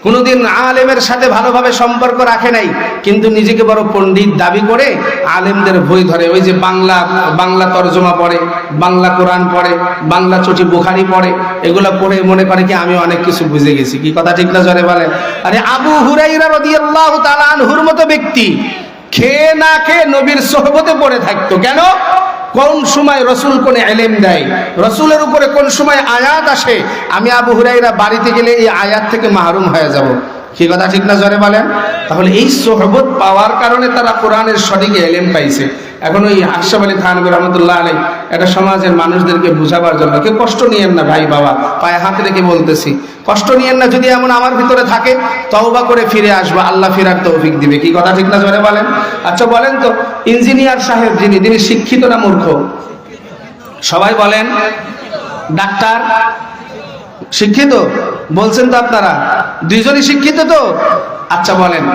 কোনোদিন আলেমের সাথে ভালোভাবে সম্পর্ক রাখে নাই, কিন্তু নিজেকে বড় পণ্ডিত দাবি করে আলেমদের ভয় ধরে। ওই যে বাংলা তরজমা পড়ে, বাংলা কোরআন পড়ে, বাংলা চটি বুখারী পড়ে, এগুলো পড়ে মনে করে কি আমি অনেক কিছু বুঝে গেছি। কি কথা ঠিক না? জোরে বলে। আরে আবু হুরায়রা রাদিয়াল্লাহু তাআলা আনহুর মতো ব্যক্তি খেয়ে না খেয়ে নবীর সোহবতে পড়ে থাকতো। কেন? কোন সময় রসুল কোন ইলম দেয়, রসুলের উপরে কোন সময় আয়াত আসে, আমি আবু হুরায়রা বাড়িতে গেলে এই আয়াত থেকে মাহরুম হয়ে যাব। কি কথা ঠিক না? জোরে বলেন। তাহলে এই সোহবত পাওয়ার কারণে তারা কোরআনের সঠিক ইলম পাইছে। এখন ওই আশরাফ আলী থানভী রাহমাতুল্লাহ আলাইহি এটা সমাজের মানুষদেরকে বুঝাবার জন্য, কেউ কষ্ট নিয়েন না ভাই, বাবা পায়ে হাত রেখে বলতেছি, কষ্ট নিয়েন না। যদি এমন আমার ভিতরে থাকে, তওবা করে ফিরে আসবা, আল্লাহ ফিরার তৌফিক দিবে। কি কথা ঠিক না? জোরে বলেন। আচ্ছা বলেন তো, ইঞ্জিনিয়ার সাহেব তিনি শিক্ষিত না মূর্খ? সবাই বলেন। ডাক্তার শিক্ষিত বলছেন তো আপনারা? দুইজনই শিক্ষিত তো? আচ্ছা বলেন,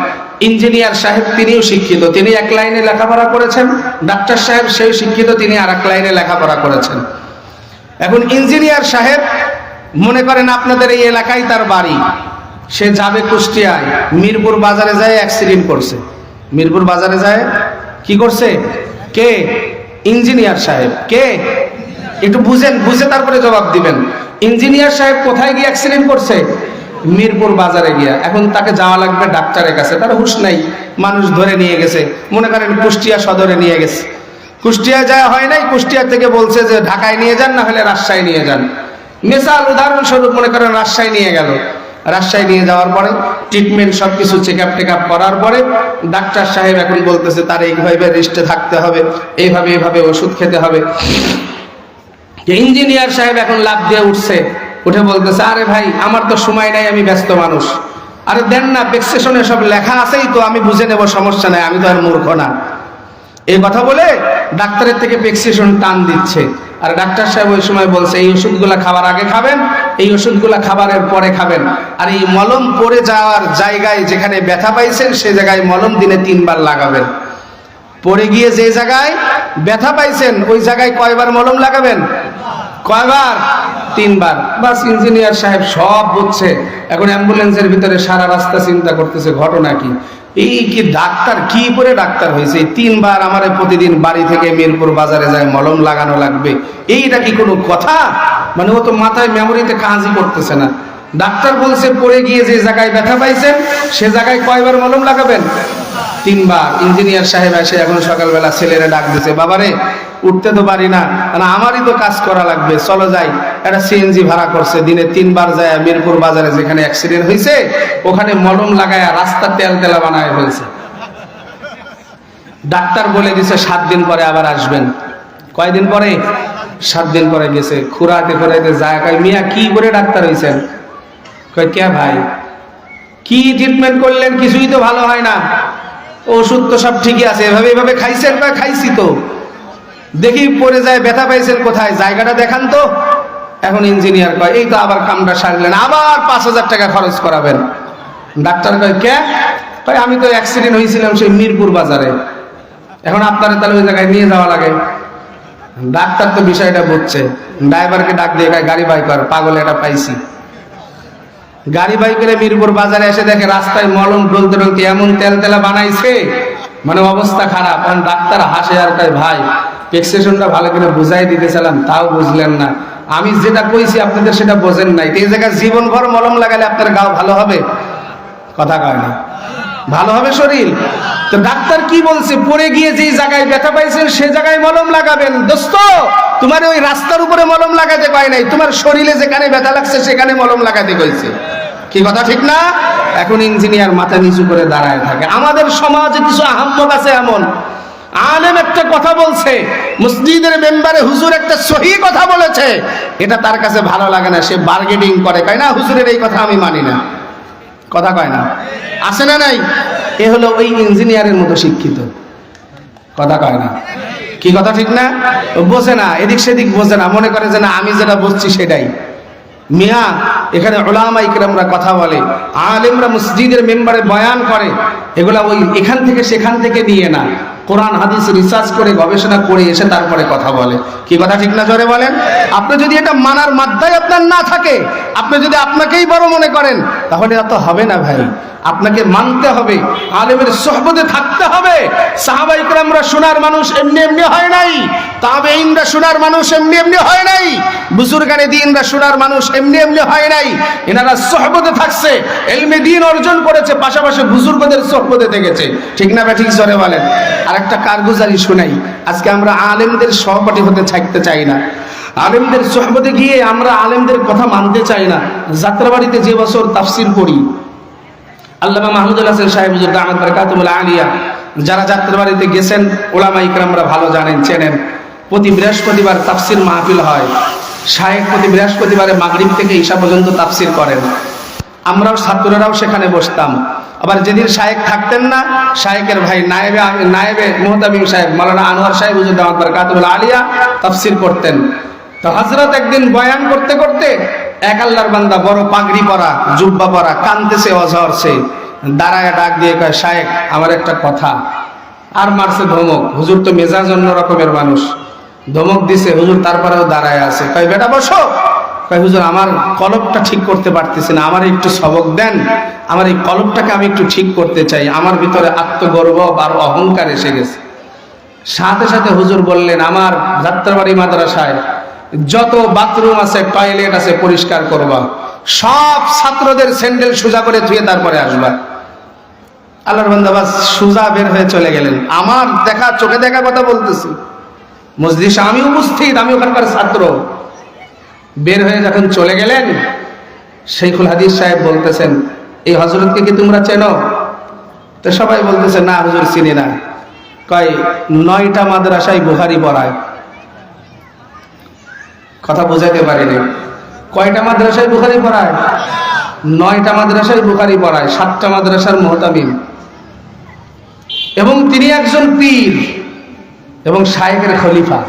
ইঞ্জিনিয়ার সাহেব তিনিও শিক্ষিত, তিনি এক লাইনে লেখাপড়া করেছেন। ডাক্তার সাহেব সেও শিক্ষিত, তিনি আর এক লাইনে লেখাপড়া করেছেন। এখন ইঞ্জিনিয়ার সাহেব মনে করেন আপনাদের এই এলাকায় তার বাড়ি, সে যাবে কুষ্টিয়ায়, মিরপুর বাজারে যায় অ্যাক্সিডেন্ট করছে। মিরপুর বাজারে যায় কি করছে? কে? ইঞ্জিনিয়ার সাহেব। কে? একটু বুঝে তারপরে জবাব দিবেন। ইঞ্জিনিয়ার সাহেব কোথায় গিয়ে অ্যাক্সিডেন্ট করছে? মিরপুর বাজারে গিয়া। এখন তাকে যাওয়া লাগবে ডাক্তারের কাছে, তার হুঁশ নাই, মানুষ ধরে নিয়ে গেছে, মনে করেন কুষ্টিয়া সদরে নিয়ে গেছে। কুষ্টিয়া যাওয়া হয় নাই, কুষ্টিয়া থেকে বলছে যে ঢাকায় নিয়ে যান, না হলে রাজশাহী নিয়ে যান। মিসাল উদাহরণস্বরূপ মনে করেন রাজশাহী নিয়ে গেল। রাজশাহী নিয়ে যাওয়ার পরে ট্রিটমেন্ট সবকিছু চেক আপ করার পরে ডাক্তার সাহেব এখন বলতেছে তার এইভাবে রেস্টে থাকতে হবে, এইভাবে ওষুধ খেতে হবে। ইঞ্জিনিয়ার সাহেব এখন লাফ দিয়ে উঠছে, উঠে বলতেছে, আরে ভাই আমার তো সময় নাই, আমি ব্যস্ত মানুষ। আরে দেন না, প্রেসক্রিপশনে সব লেখা আছেই তো, আমি বুঝে নেব, সমস্যা নাই, আমি তো আর মূর্খ না। এই কথা বলে ডাক্তারের থেকে প্রেসক্রিপশন টান দিচ্ছে। আর ডাক্তার সাহেব ওই সময় বলছে, এই ওষুধগুলা খাবার আগে খাবেন, এই ওষুধগুলা খাবারের পরে খাবেন, আর এই মলম পড়ে যাওয়ার জায়গায় যেখানে ব্যথা পাইছেন সে জায়গায় মলম দিনে 3 বার লাগাবেন। পড়ে গিয়ে যে জায়গায় ব্যথা পাইছেন ওই জায়গায় কয়বার মলম লাগাবেন? কয়বার? 3 বার। বাস, ইঞ্জিনিয়ার সাহেব সব বুঝছে। এখন অ্যাম্বুলেন্সের ভিতরে সারা রাস্তা চিন্তা করতেছে ঘটনা কি। এই কি ডাক্তার, কি করে ডাক্তার হয়েছে? 3 বার আমারে প্রতিদিন বাড়ি থেকে মিরপুর বাজারে যায় মলম লাগানো লাগবে, এইটা কি কোনো কথা? মানে ও তো মাথায় মেমোরিতে কাজই করতেছে না। ডাক্তার বলছে পড়ে গিয়ে যে জায়গায় ব্যথা পাইছেন সে জায়গায় কয়বার মলম লাগাবেন? 3 বার। ইঞ্জিনিয়ার সাহেব এসে এখন সকালবেলা ছেলেরা ডাক দিছে, বাবারে উঠতে তো পারি না, আমারই তো কাজ করা লাগবে, চলো যাই। একটা সিএনজি ভাড়া করছে, দিনে 3 বার যায় মিরপুর বাজারে যেখানে অ্যাক্সিডেন্ট হয়েছে ওখানে মলম লাগায় রাস্তা তেল তেলা বানায় ফেলছে। ডাক্তার বলে দিছে 7 দিন পরে আবার আসবেন। কয়দিন পরে? 7 দিন পরে গেছে, খুরাতে খুরাইতে যায়, কয় মিয়া কি করে ডাক্তার হয়েছেন? কয় কে ভাই, কি ট্রিটমেন্ট করলেন? কিছুই তো ভালো হয় না, ওষুধ তো সব ঠিকই আছে, এভাবে এভাবে খাইছেন? কয় খাইছি তো। দেখি পড়ে যায়, ব্যথা পাইছেন কোথায়, জায়গাটা দেখান তো। এখন ইঞ্জিনিয়ার কয় এই তো আবার কামটা সারলেন, আবার 5,000 টাকা খরচ করাবেন। ডাক্তার কয় কে? কয় আমি তো অ্যাক্সিডেন্ট হয়েছিলাম সেই মিরপুর বাজারে, এখন আপনারা তাহলে ওই জায়গায় নিয়ে যাওয়া লাগে। ডাক্তার তো বিষয়টা বুঝছে, ড্রাইভারকে ডাক দিয়ে কয় গাড়ি বাই কর, পাগল এটা পাইছি। গাড়ি বাই করে মিরপুর বাজারে এসে দেখে রাস্তায় মলম ডলতে ডলতে এমন তেল তেলা বানাইছে, মানে অবস্থা খারাপ। এখন ডাক্তার হাসে আর কয় ভাই প্রেসক্রিপশনটা ভালো করে বুঝাই দিতেছিলাম তাও বুঝলেন না, আমি যেটা কইছি আপনাদের সেটা বোঝেন নাই। এই জায়গায় জীবনভর মলম লাগালে আপনার গাও ভালো হবে? কথা কয় না, ভালো হবে শরীর? তো ডাক্তার কি বলছে, পড়ে গিয়ে যেই জায়গায় ব্যথা পাইছেন সে জায়গায় মলম লাগাবেন। দোস্ত তোমার ওই রাস্তার উপরে মলম লাগাতে কয় নাই, তোমার শরীরে যেখানে ব্যথা লাগছে সেখানে মলম লাগাতে কইছে। কি কথা ঠিক না? এখন ইঞ্জিনিয়ার মাথা নিচু করে দাঁড়ায় থাকে। আমাদের সমাজে কিছু আহাম্মক আছে এমন, আলেম একটা কথা বলছে, মসজিদের মেম্বারে হুজুর একটা সহি কথা বলেছে, এটা তার কাছে ভালো লাগে না, সে বার্গেনিং করে, কয় না হুজুরের এই কথা আমি মানি না। কথা কয় না, আছে না নাই? এ হলো ওই ইঞ্জিনিয়ারের মতো শিক্ষিত। কথা কয় না, কি কথা ঠিক না? বোঝে না, এদিক সেদিক বোঝে না, মনে করে যে না আমি যেটা বুঝছি সেটাই। মিয়া এখানে উলামা ইকরামরা কথা বলে, আলেমরা মসজিদের মেম্বারে বয়ান করে, এগুলা ওই এখান থেকে সেখান থেকে নিয়ে না, কোরআন হাদিস রিসার্চ করে গবেষণা করে এসে তারপরে কথা বলে। কি কথা ঠিক না জোরে বলেন? আপনি যদি এটা মানার মাত্রায় আপনার না থাকে, আপনি যদি আপনাকেই বড় মনে করেন, তাহলে এত হবে না ভাই। আপনাকে মানতে হবে, আলেমের সোহবতে থাকতে হবে। সাহাবা ইকরামরা সোনার মানুষ এমনি এমনি হয় নাই, তাবেঈনরা সোনার মানুষ এমনি এমনি হয় নাই, বুজুর্গানে দ্বীনরা সোনার মানুষ এমনি এমনি হয় নাই। এনারা সোহবতে থাকছে, ইলমে দ্বীন অর্জন করেছে, পাশাপাশি বুজুর্গদের সোহবতে থেকেছে। ঠিক না ভাই? ঠিক জোরে বলেন। আর একটা কারগুজারি শোনাই, আজকে আমরা আলেমদের সহপাঠী হতে থাকতে চাই না, আলেমদের সোহবতে গিয়ে আমরা আলেমদের কথা মানতে চাই না। যাত্রাবাড়িতে যে বছর তাফসির পড়ি, আল্লামা মাহমুদুল হাসান সাহেব হুজুর দামাত বারাকাতুহুল আলিয়া, যারা যাত্রাবাড়িতে গেছেন উলামা ইকরামরা ভালো জানেন, চেনেন। প্রতি বৃহস্পতিবার তাফসির মাহফিল হয়, শায়েখ প্রতি বৃহস্পতিবারে মাগরিব থেকে ঈশা পর্যন্ত তাফসির করেন। আমরাও ছাত্ররাও সেখানে বসতাম। আবার যেদিন শায়েখ থাকতেন না, শায়েখের ভাই নায়েবে মুহতামিম সাহেব মাওলানা আনোয়ার সাহেব হুজুর দামাত বারাকাতুহুল আলিয়া তাফসির করতেন। তো হযরত একদিন বয়ান করতে করতে এক আল্লাহর বান্দা বড় পাগড়ি পরা, জুব্বা পরা, কানতেছে অঝরছে, দাঁড়ায় ডাক দিয়ে কয় শায়েখ আমার একটা কথা। আর মারছে ধমক, হুজুর তো মেজাজ অন্য রকমের মানুষ, ধমক দিছে হুজুর, তারপরেও দাঁড়ায় আছে। কয় বেটা বসো। কয় হুজুর আমার কলবটা ঠিক করতে পারতেছি না, আমার একটু সবক দেন, আমার এই কলবটাকে আমি একটু ঠিক করতে চাই, আমার ভিতরে আত্মগর্ব আর অহংকার এসে গেছে। সাথে সাথে হুজুর বললেন, আমার যাত্রাবাড়ি মাদ্রাসায় যত বাথরুম আছে, টয়লেট আছে, পরিষ্কার করবা, সব ছাত্রদের স্যান্ডেল সোজা করে ধুয়ে তারপরে আসবা। আল্লাহর বান্দা বাস সোজা বের হয়ে চলে গেলেন। আমার দেখা, চোখে দেখা কথা বলতেছি, মজলিসে আমি উপস্থিত, আমি ওখানকার ছাত্র। বের হয়ে যখন চলে গেলেন, শেখুল হাদিস সাহেব বলতেছেন, এই হযরতকে কি তোমরা চেনো? তো সবাই বলতেছে না হুজুর চিনি না। কয় 9টা মাদ্রাসায় বুখারী পড়ায়। কথা বোঝাতে পারিনি। কয়টা মাদ্রাসায় বুখারী পড়ায়? 9টা মাদ্রাসায় বুখারী পড়ায়, 7টা মাদ্রাসার মুহতামিম। এবং তিনি একজন পীর এবং শায়েখের খলিফা।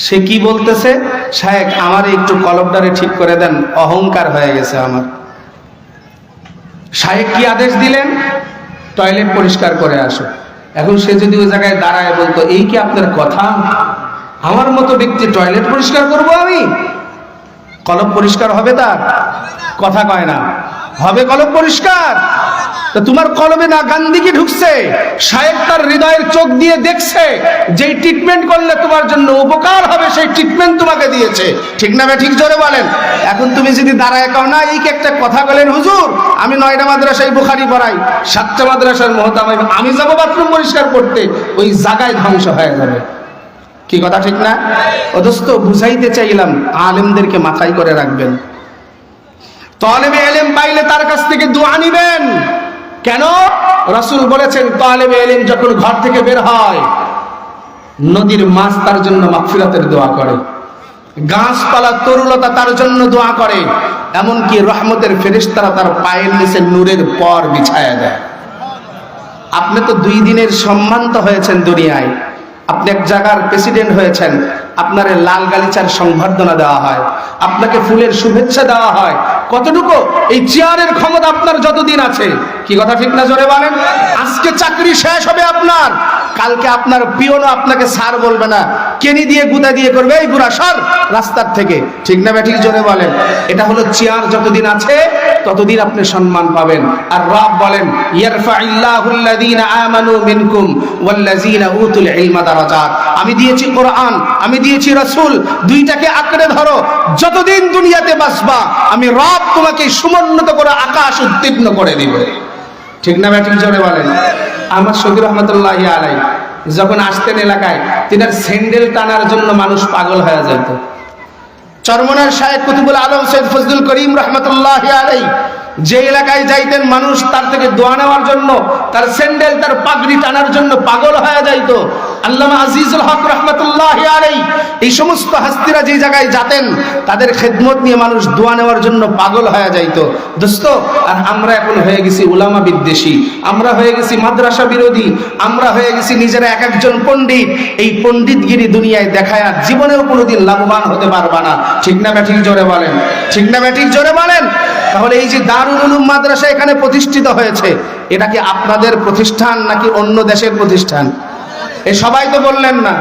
সে কি বলতেছে, শায়েখ আমার একটু কলবটারে ঠিক করে দেন, অহংকার হয়ে গেছে আমার। শায়েখ কি আদেশ দিলেন? টয়লেট পরিষ্কার করে আসো। এখন সে যদি ওই জায়গায় দাঁড়ায় বলতো, এই কি আপনার কথা? আমার মতো ব্যক্তি টয়লেট পরিষ্কার করব আমি? কলব পরিষ্কার হবে তার? কথা কয় না, হবে কলব পরিষ্কার? তা তোমার কলবে না গান্ধীকে ঢুকছে, শায়েখ তার হৃদয়ের চোখ দিয়ে দেখছে, যেই ট্রিটমেন্ট করলে তোমার জন্য উপকার হবে সেই ট্রিটমেন্ট তোমাকে দিয়েছে, ঠিক না ভাই? ঠিক জোরে বলেন। এখন তুমি যদি দাঁড়ায় কাও না, এই একটা কথা বলেন, হুজুর আমি 9টা মাদ্রাসায় বুখারী পড়াই, 7টা মাদ্রাসার মুহতামিম, আমি যাবো বাথরুম পরিষ্কার করতে, ওই জায়গায় ধ্বংস হয়ে যাবে। কি কথা ঠিক না? অদস্ত বুঝাইতে চাইলাম, আলেমদেরকে মাথায় করে রাখবেন। তালেবে ইলম পাইলে তার কাছ থেকে দোয়া নিবেন। কেন? রাসূল বলেছেন তালেবে ইলম যখন ঘর থেকে বের হয়, নদীর মাছ তার জন্য মাগফিরাতের দোয়া করে, গাছপালা তরুলতা তার জন্য দোয়া করে, এমনকি রহমতের ফেরেশতারা তার পায়ের নিচে নূরের পর বিছায়া দেয়। আপনি তো 2 দিনের সম্মানিত হয়েছেন দুনিয়ায়, আপনি এক জায়গার প্রেসিডেন্ট হয়েছেন, আপনার লাল গালিচার সংবর্ধনা দেওয়া হয়, আপনাকে ফুলের শুভেচ্ছা দেওয়া হয়। কতটুকু এই চেয়ারের ক্ষমতা আপনার যতদিন আছে, কি কথা ঠিক না? জোরে বলেন। আজকে চাকরি শেষ হবে আপনার, কালকে আপনার পিয়নও আপনাকে স্যার বলবে না, কেনি দিয়ে গুদা দিয়ে করবে, এই বুড়া সর রাস্তার থেকে, ঠিক না ঠিক? জোরে বলেন। এটা হলো চেয়ার যতদিন আছে ততদিন আপনি সম্মান পাবেন। আর রব বলেন ইয়ারফাইল্লাহুল্লাযীনা আমানু মিনকুম ওয়াল্লাযীনা উতুল ইলমা দারাজাত। আমি দিয়েছি কোরআন, আমি দিয়েছি রাসূল, দুইটাকে আঁকড়ে ধরো, যতদিন দুনিয়াতে বাঁচবা আমি রব তোমাকে সমুন্নত করে আকাশ উত্তীর্ণ করে দিব, ঠিক না ঠিক? জোরে বলেন। আমার শহীদ রহমতুল্লাহি আলাইহি যখন আসতেন এলাকায়, তিনার স্যান্ডেল টানার জন্য মানুষ পাগল হয়ে যেত। চরমনার শায়েখ কুতুবুল আলম সৈয়দ ফজলুল করিম রহমতুল্লাহি আলাইহি যে এলাকায় যাইতেন, মানুষ তার থেকে দোয়া নেওয়ার জন্য, তার স্যান্ডেল, তার পাগড়ি টানার জন্য পাগল হয়ে যাইত। আল্লামা আজিজুল হক রহমতুল্লাহি আলাইহি এই সমস্ত হাস্তিরা যে জায়গায় যেতেন, তাদের খেদমত নিয়ে মানুষ দোয়া নেওয়ার জন্য পাগল হয়ে যাইত। দোস্ত, আর আমরা এখন হয়ে গেছি উলামা বিদ্বেষী, আমরা হয়ে গেছি মাদ্রাসা বিরোধী, আমরা হয়ে গেছি নিজেরা এক একজন পণ্ডিত। এই পণ্ডিতগিরি দুনিয়ায় দেখায় আর জীবনেও কোনোদিন লাভবান হতে পারবা না, ঠিক না ঠিক? জোরে বলেন। ঠিক না ঠিক? জোরে বলেন। তাহলে এই যে দারুল উলুম মাদ্রাসা এখানে প্রতিষ্ঠিত হয়েছে, এটা কি আপনাদের প্রতিষ্ঠান নাকি অন্য দেশের প্রতিষ্ঠান? এই সবাই তো বললেন না।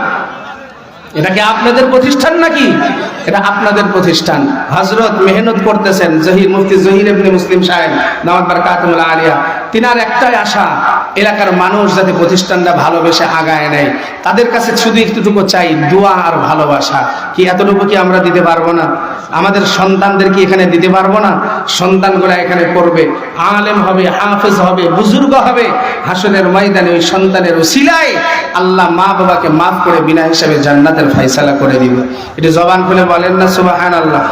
এটা কি আপনাদের প্রতিষ্ঠান নাকি? এটা আপনাদের প্রতিষ্ঠান। হযরত মেহনত করতেছেন জহির, মুফতি জহির ইবনে মুসলিম সাহেব দামাত বারাকাতুহুল আলিয়া, তিনার একটাই আশা, এলাকার মানুষ যাতে প্রতিষ্ঠানটা ভালোবেসে আগায় নেয়। তাদের কাছে শুধু একটুটুকু চাই দোয়া আর ভালোবাসা। কি এতটুকু কি আমরা দিতে পারবো না? আমাদের সন্তানদের কি এখানে দিতে পারবো না? সন্তানগুলা এখানে পড়বে, আলেম হবে, হাফেজ হবে, বুজুর্গ হবে, হাসরের ময়দানে ওই সন্তানের উসিলায় আল্লাহ মা বাবাকে মাফ করে বিনা হিসাবে জান্নাতের ফায়সালা করে দিবে। এটা জবান খুলে বলেন না সুবহানাল্লাহ।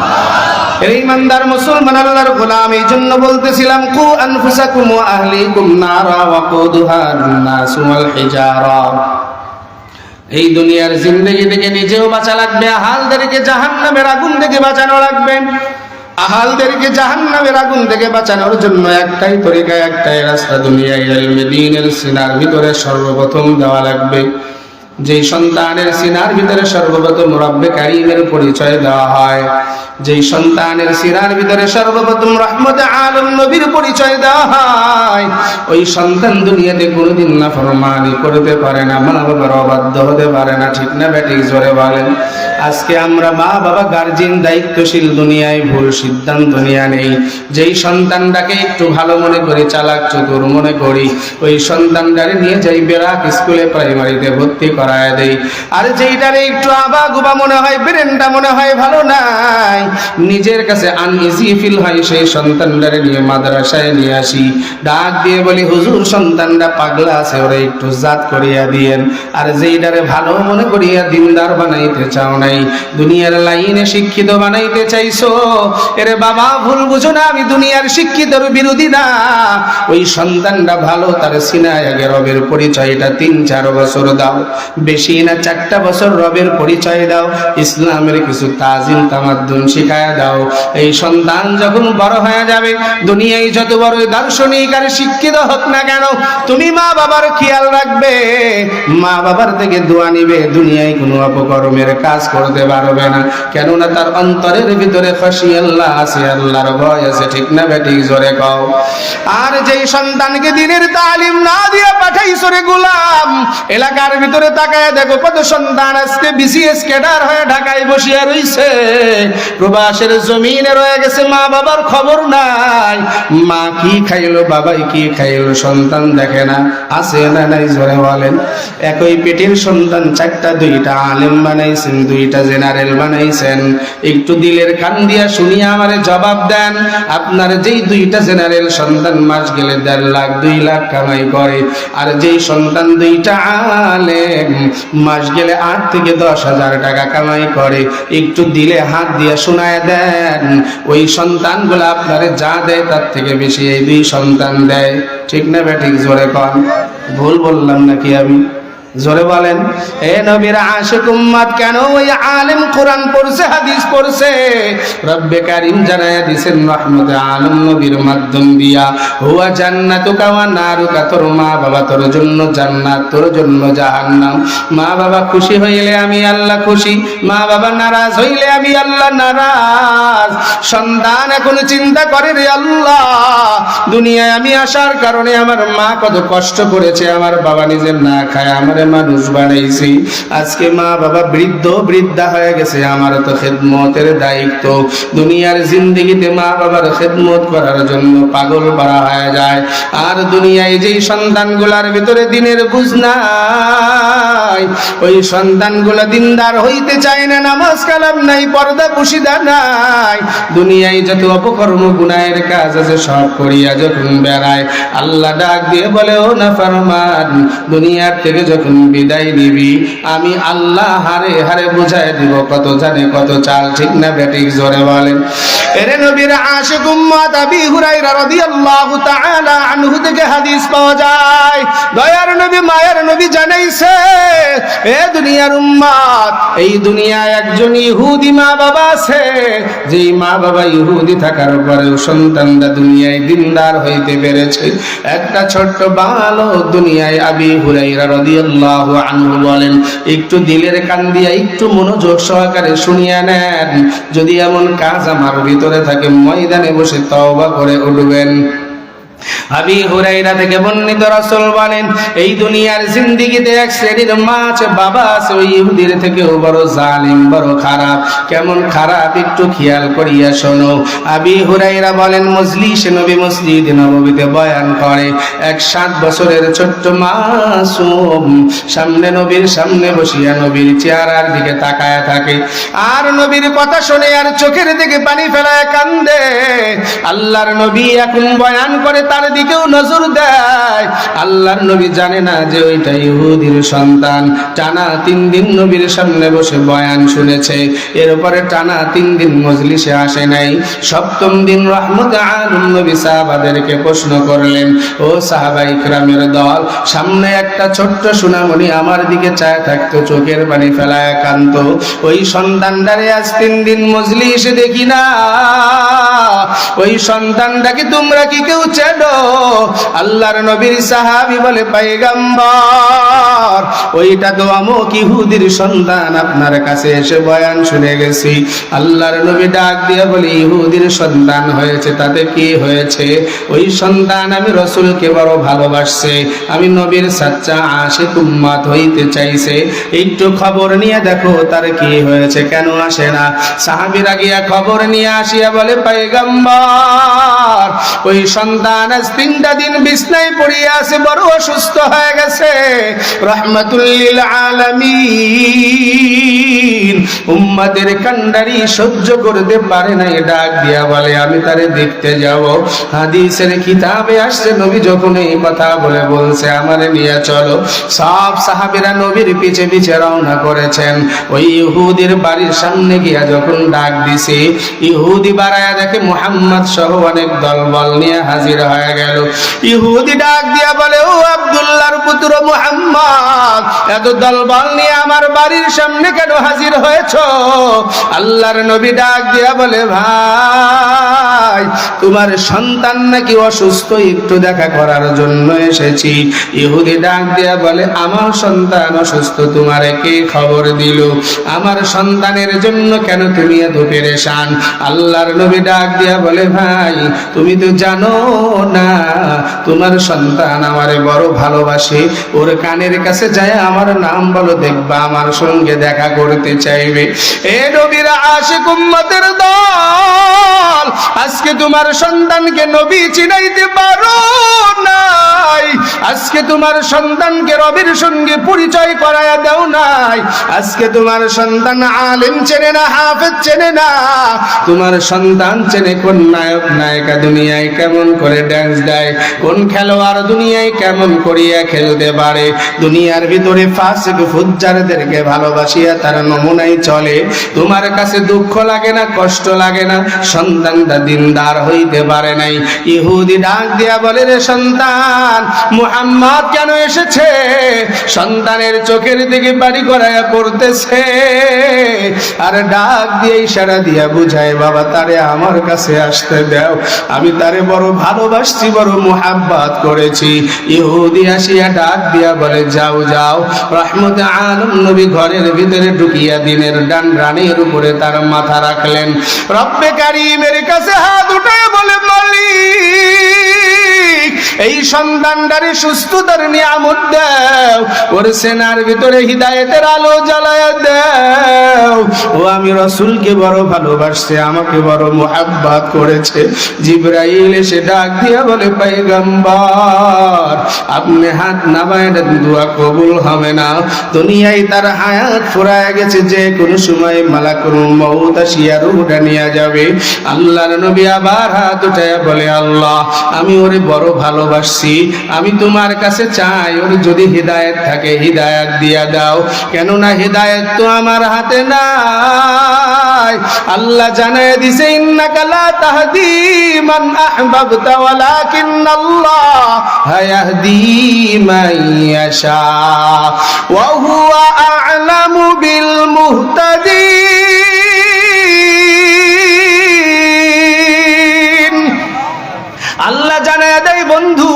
এই ইমানদার মুসলমান আল্লাহর গোলাম, এই জন্য বলতেছিলাম কু আনফুসাকুম ওয়া আহলিকুম নারা ওয়াকুদুহান নাস ওয়াল হিজারা। এই দুনিয়ার জিন্দেগি থেকে নিজেও বাঁচা লাগবে, আহালদেরকে জাহান্নামের আগুন থেকে বাঁচানো লাগবে। আহালদেরকে জাহান্নামের আগুন থেকে বাঁচানোর জন্য একটাই তরিকা, একটাই রাস্তা, দুনিয়ায় ইলমে দ্বীনের সিনার ভিতরে সর্বপ্রথম দেওয়া লাগবে। যেই সন্তানের সিনার ভিতরে সর্বপ্রথম রব্বে কারীমের পরিচয় দেওয়া হয়, যেই সন্তানের সিনার ভিতরে সর্বপ্রথম রহমতে আলম নবীর পরিচয় দেওয়া হয়, ওই সন্তান দুনিয়াতে কোনোদিন নাফরমানি করতে পারে না, মা বাবার অবাধ্য হতে পারে না, ঠিক না বেঠিক? জোরে বলেন। আজকে আমরা মা বাবা গার্জিয়ান দায়িত্বশীল, দুনিয়ায় ভুল সিদ্ধান্ত নিয়ে নেই। যেই সন্তানটাকে একটু ভালো মনে করি, চালাক চতুর মনে করি, ওই সন্তানটারে নিয়ে যাই বেরাক স্কুলে প্রাইমারিতে ভর্তি করায় দেই। আর যেইটারে একটু আবা গুবা মনে হয়, ব্রেনটা মনে হয় ভালো নাই, নিজের কাছে আনইজি ফিল হয়, সেই সন্তানটারে নিয়ে মাদ্রাসায় নিয়ে আসি, ডাক দিয়ে বলি হুজুর সন্তানটা পাগলা আছে, ওরা একটু জাত করিয়া দিয়েন। আর যেইটারে ভালো মনে করিয়া দিনদার বানাইতে চাও নাই, দুনিয়ার লাইনে শিক্ষিত বানাইতে চাইছো, এরে বাবা ভুল বুঝো না, আমি দুনিয়ার শিক্ষিতর বিরোধী না। ওই সন্তানটা ভালো, তার সিনায় আগে রবের পরিচয়টা 3-4 বছর দাও, বেশি না 4টা বছর রবের পরিচয় দাও, ইসলামের কিছু তাজিম তামাদ্দুন শিখায়া দাও। এই সন্তান যখন বড় হয়ে যাবে, দুনিয়ায় যত বড় দার্শনিক আর শিক্ষিত হোক না কেন, তুমি মা বাবার খেয়াল রাখবে, মা বাবার থেকে দোয়া নিবে, দুনিয়ায় কোনো অপকর্মের কাজ করতে পারবে না। কেননা তার অন্তরের ভিতরে খাশি আল্লাহ আছে, আল্লাহর ভয় আছে, ঠিক না বেঠিক? জোরে কও। আর যেই সন্তানকে দ্বীনের তালিম না দিয়ে পাঠাইছো রে গোলাম, এলাকার ভিতরে তাকায় দেখো কত সন্তান আজকে বিসিএস ক্যাডার হয়ে ঢাকায় বসিয়া রইছে, প্রবাস পাশের জমিনে রয়ে গেছে, মা বাবার খবর নাই। মা কি খাইলো, বাবাই কি খাইলো, সন্তান দেখে না। আছে না নাই জোরে বলেন? একই পেটের সন্তান, চারটা, দুইটা আলেম বানাইছেন, দুইটা জেনারেল বানাইছেন। একটু দিলের কান দিয়া শুনিয়া আমারে জবাব দেন, আপনার যেই দুইটা জেনারেল সন্তান মাস গেলে 1.5 লাখ 2 লাখ কামাই করে, আর যেই সন্তান দুইটা আলেম মাস গেলে 8 থেকে 10,000 টাকা কামাই করে, একটু দিলে হাত দিয়া শোনায় দেন, ওই সন্তানগুলো আপনারে যা দেয় তার থেকে বেশি এই 2 সন্তান দেয়। ঠিক না বেঠিক? জোরে কন। ভুল বললাম নাকি আমি? জোরে বলেন। এ নবীর আশিক উম্মত, কেন ওই আলেম কোরআন পড়ছে, হাদিস পড়ছে, রব্বে কারীম জানায়া দিয়েছেন রহমতে আলম নবীর মাধ্যম দিয়া, হুয়া জান্নাতুকা ওয়া নারুকা, তোর মা বাবা তোর জন্য জান্নাত, তোর জন্য জাহান্নাম। মা বাবা খুশি হইলে আমি আল্লাহ খুশি, মা বাবা নারাজ হইলে আমি আল্লাহ নারাজ। সন্তান এখন চিন্তা করে, রে আল্লাহ, দুনিয়ায় আমি আসার কারণে আমার মা কত কষ্ট করেছে, আমার বাবা নিজে না খায় আমার মানুষ বানাইছি, আজকে মা বাবা বৃদ্ধ বৃদ্ধা হয়ে গেছে, আমার তো খেদমতের দায়িত্ব। দুনিয়ার জিন্দেগিতে মা বাবার খেদমত করার জন্য পাগল করা হয়ে যায়। আর দুনিয়ায় যেই সন্তানগুলার ভিতরে দিনের বুঝ নাই, ওই সন্তানগুলা দিনদার হইতে চায় না, নামাজ কালাম নাই, পর্দা পুশিদা নাই, দুনিয়ায় যত অপকর্ম গুনাহের কাজ আছে সব করিয়া যখন বেড়ায়, আল্লাহ ডাক দিয়ে বলে, ও নাফরমান, দুনিয়ার থেকে যখন বিদায় নিবি আমি আল্লাহ হারে হারে বুঝাই দিব কত জানে কত চাল। ঠিক না বেঠিক? জোরে বলেন। এরে নবীর আশিক উম্মত, আবি হুরায়রা রাদিয়াল্লাহু তাআলা আনহু থেকে হাদিস পাওয়া যায়, দয়ার নবী মায়ের নবী জানাইছে, এ দুনিয়ার উম্মত, এই দুনিয়ায় একজন ইহুদি মা বাবা আছে, যেই মা বাবা ইহুদি থাকার পরেও সন্তানরা দুনিয়ায় দিনদার হইতে পেরেছে। একটা ছোট্ট বালক দুনিয়ায়, আবি হুরায়রা রাদিয়াল্লাহু আনহু বলেন, একটু দিলের কান দিয়া একটু মনোযোগ সহকারে শুনিয়া নেন, যদি এমন কাজ আমার ভিতরে থাকে ময়দানে বসে তওবা করে উঠবেন। আবি হুরায়রা থেকে বর্ণিত, রাসূল বলেন, এই দুনিয়ার জিন্দেগিতে এক শ্রেণীর মা আছে, বাবা আছে, ওই ইহুদির থেকেও বড় জালিম, বড় খারাপ। কেমন খারাপ একটু খেয়াল করিয়া শোনো। আবি হুরায়রা বলেন, মজলিসে নবী, মসজিদে নববীতে বয়ান করে, এক 7 বছরের ছোট্ট মাসুম সামনে নবীর সামনে বসিয়া নবীর চেহারার দিকে তাকায়া থাকে, আর নবীর কথা শুনে আর চোখের দিকে পানি ফেলায় কান্দে। আল্লাহর নবী এখন বয়ান করে, তার দিকেও নজর দেয়। আল্লাহর নবী জানে না যে ওইটা ইহুদির সন্তান। টানা 3 দিন নবীর সামনে বসে বয়ান শুনেছে, এরপরে টানা 3 দিন মজলিসে আসে নাই। 7ম দিন রহমতে আলম নবী সাহাবাদেরকে প্রশ্ন করলেন, ও সাহাবায়ে কিরামের দল, সামনে একটা ছোট্ট সোনামণি আমার দিকে চায় থাকতো, চোখের পানি ফেলায় কান্ত, ওই সন্তানটারে আজ 3 দিন মজলিসে দেখি না, ওই সন্তানটাকে তোমরা কি কেউ চেনো? আল্লাহর নবীর সাহাবী বলে, পয়গম্বর, ওইটা তো অমুক ইহুদির সন্তান, আপনার কাছে এসে বয়ান শুনে গেছি। আল্লাহর নবী ডাক দিয়ে বলে, ইহুদির সন্তান হয়েছে তাতে কি হয়েছে? ওই সন্তান আমি রাসূলকে বড় ভালোবাসছে, আমি নবীর সাচ্চা আশিক উম্মত হইতে চাইছে, একটু খবর নিয়ে দেখো তার কি হয়েছে, কেন আসে না? সাহাবীরা গিয়া খবর নিয়ে আসিয়া বলে, পয়গম্বর, ওই সন্তান আজ 3টা দিন বিছনায় পড়িয়া আছে, বড় অসুস্থ হয়ে গেছে, রাহমাতুল লিল আলামিন। উম্মতের কান্ডারি সহ্য করতে পারে না, ডাক দিয়া বলে, আমি তারে দেখতে যাব। হাদিসের কিতাবে আসছে, নবী যখন এই কথা বলছে, আমারে নিয়ে চলো। সব সাহাবীরা নবীর পিছে পিছে রওনা করেছেন। ওই ইহুদির বাড়ির সামনে গিয়া যখন ডাক দিছে, ইহুদি বাড়ায়া দেখে মুহাম্মদ সহ অনেক দলবল নিয়ে হাজির হয়ে গেল। ইহুদি ডাক দিয়া বলে, ও আব্দুল্লাহর পুত্র মুহাম্মদ, এত দলবল নিয়ে আমার বাড়ির সামনে কেন হাজির হয়েছো? আল্লাহর নবী ডাক দিয়া বলে, ভাই, ভাই, তোমার সন্তান নাকি অসুস্থ, একটু দেখা করার জন্য এসেছি। ইহুদি ডাক দিয়া বলে, আমার সন্তান অসুস্থ তোমারে কে খবর দিল? আমার সন্তানের জন্য কেন তুমি এত পেরেশান? আল্লাহর নবী ডাক দিয়া বলে, ভাই তুমি তো জানো না তোমার সন্তান আমারে বড় ভালোবাসে, ওর কানের কাছে যায় আমার নাম বলো, দেখবা আমার সঙ্গে দেখা করতে চাইবে। এ নবীর আশিক উম্মতের দল, আজকে তোমার সন্তানকে নবী চিনাইতে পারো নাই, আজকে তোমার সন্তানকে রবির সঙ্গে পরিচয় করায়া দাও নাই, আজকে তোমার সন্তান আলেম চেনে না, হাফেজ চেনে না, তোমার সন্তান চেনে কোন নায়ক নায়িকা দুনিয়ায় কেমন করে ড্যান্স দেয়, কোন খেলোয়াড় দুনিয়ায় কেমন করিয়া খেলতে পারে, দুনিয়ার ভিতরে ফাসিক ফুজ্জারদেরকে ভালোবাসিয়া তার নমুনাই চলে। তোমার কাছে দুঃখ লাগে না, কষ্ট লাগে না, সন্তানটা দিনদার হইতে পারে নাই। ইহুদি ডাক দিয়া বলে, রে সন্তান, মুহাম্মদ কেন এসেছে? সন্তানের চোখের দিকে বাড়ি করায়া পড়তেছে, আর ডাক দিয়ে ইশারা দিয়া বুঝায়, বাবা তারে আমার কাছে আসতে দাও, আমি তারে বড় ভালোবাসছি, বড় মুহাব্বত করেছি। ইহুদি আসিয়া ডাক দিয়া বলে, যাও যাও। রহমতে আলম নবী ঘরের ভিতরে ঢুকিয়া দিনের ডান রানের উপরে তার মাথা রাখলেন। রব্বে কারীমের কাছে হাত উঠায় বলে, মালিক এই সন্তানটারে সুস্থতার নিয়ামত দাও, ওর সেনার ভিতরে হিদায়েতের আলো জ্বালায়া দাও। ও আমি রাসূলকে বড় ভালোবাসছে, আমাকে বড় মুহাব্বত করেছে। জিবরাইল এসে ডাক দিয়া বলে, পয়গম্বর আপনি হাত নামায় দোয়া কবুল হবে না, দুনিয়ায় তার হায়াত ফুরায় গেছে, যে কোনো সময় মালাকুল মউত আসিয়া রূহটা নিয়ে যাবে। আল্লাহর নবী আবার হাত উঠায়া বলে, আল্লাহ আমি ওরে বড় ভালোবাসছি, আমি তোমার কাছে চাই ওর যদি হিদায়াত থাকে হিদায়াত দিয়া দাও, কেননা হিদায়াত তো আমার হাতে নাই। আল্লাহ জানায় দিছে, ইন্নাকা লা তাহদি মান আহবাবতা ওয়ালাকিন্নাল্লাহ ইয়াহদি মান ইয়াশা ওয়া হুয়া আ'লামু বিল মুহতাদিন। আল্লাহ জানায় দেয়, বন্ধু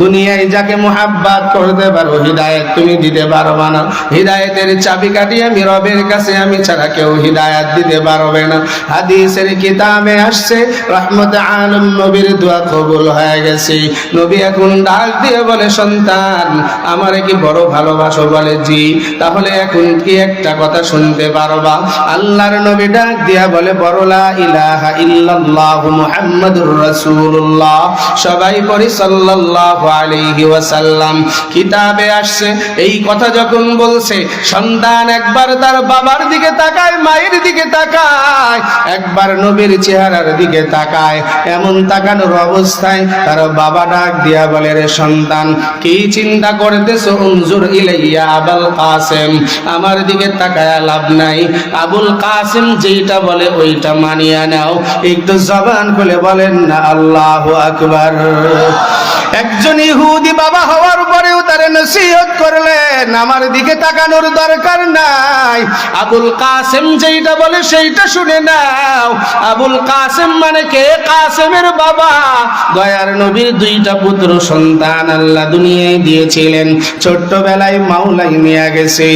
দুনিয়ায় যাকে মুহাব্বত করতে পারো হিদায়াত তুমি দিতে পারবা না, হিদায়াতের চাবিকাঠি আমি রবের কাছে, আমি ছাড়া কেউ হিদায়াত দিতে পারবে না। হাদিসের কিতাবে আসছে, রহমতে আলম নবীর দোয়া কবুল হয়ে গেছে। নবী এখন ডাক দিয়ে বলে, সন্তান আমারে কি বড় ভালোবাসো? বলে জি। তাহলে এখন কি একটা কথা শুনতে পারবা? আল্লাহর নবী ডাক দিয়া বলে, বড় লা ইলাহা ইল্লাল্লাহু মুহাম্মাদুর রাসূলুল্লাহ। সবাই পড়ি সাল্লাল্লাহু আলাইহি ওয়াসাল্লাম। কিতাবে আসছে, এই কথা যখন বলছে, সন্তান একবার তার বাবার দিকে তাকায়, মায়ের দিকে তাকায়, একবার নবীর চেহারার দিকে তাকায়। এমন তাকানোর অবস্থায় তার বাবা ডাক দিয়া বলে, রে সন্তান কি চিন্তা করতেছো? উনজুর ইলাইয়া আবুল কাসেম, আমার দিকে তাকায় লাভ নাই, আবুল কাসেম যেটা বলে ওইটা মানিয়া নাও। একটু জবান খুলে বলেন না আল্লাহু আকবার। একজন ইহুদি বাবা হওয়ার পরেও তারে নসিহত করলেন, আমার দিকে তাকানোর দরকার নাই, আবুল কাসেম যেটা বলে সেইটা শুনে নাও। আবুল কাসেম মানে কে? কাসেমের বাবা। দয়ার নবীর দুইটা পুত্র সন্তান আল্লাহ দুনিয়ায় দিয়েছিলেন, ছোট্টবেলায় মাওলাই নিয়ে গেছে,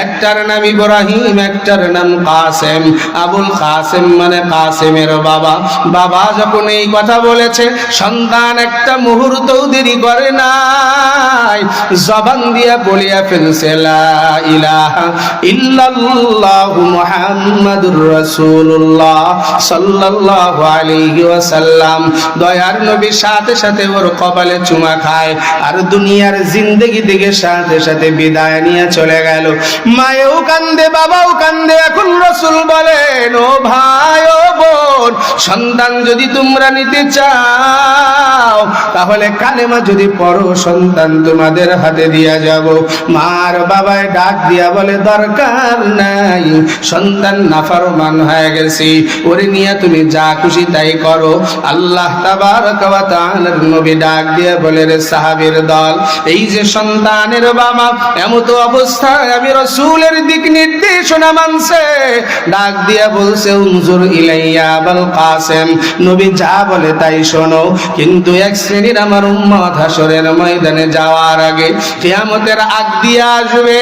একটার নাম ইব্রাহিম, একটার নাম কাসেম। আবুল কাসেম মানে কাসেমের বাবা। বাবা যখন এই কথা বলেছে, সন্তান একটা মুহূর্ত দেরি করে নাই, জবান দিয়া বলিয়া ফেলছে, লা ইলাহা ইল্লাল্লাহু মুহাম্মাদুর রাসূলুল্লাহ সাল্লাল্লাহু আলাইহি ওয়াসাল্লাম। দয়ার নবী সাথে সাথে ওর কপালে চুমা খায়, আর দুনিয়ার জিন্দেগি থেকে সাথে সাথে বিদায় নিয়ে চলে গেল। মায়েও কান্দে, বাবাও কান্দে। এখন রাসূল বলেন, ও ভাই ও বোন, সন্তান যদি তোমরা নিতে চাও তাহলে কালেমা যদি পড়ো, সন্তান তোমাদের হাতে দিয়া যাব। মার বাবায় ডাক দিয়া বলে, দরকার নাই, সন্তান নাফরমান হয়ে গেছে, ওরে নিয়ে তুমি যা খুশি তাই করো। আল্লাহ তাবারক ওয়া তাআলার নবী ডাক দিয়া বলে, রে সাহাবীর দল, এই যে সন্তানের বাবা এমত অবস্থায় আমি রাসূলের দিক নির্দেশনা মানছে, ডাক দিয়া বলছে, উনজুর ইলাইয়া আবুল কাসেম, নবী যা বলে তাই শোনো। কিন্তু এক শ্রেণীর আমার উম্মত হাসরের ময়দানে যাওয়ার আগে কিয়ামতের আগ দিয়ে আসবে,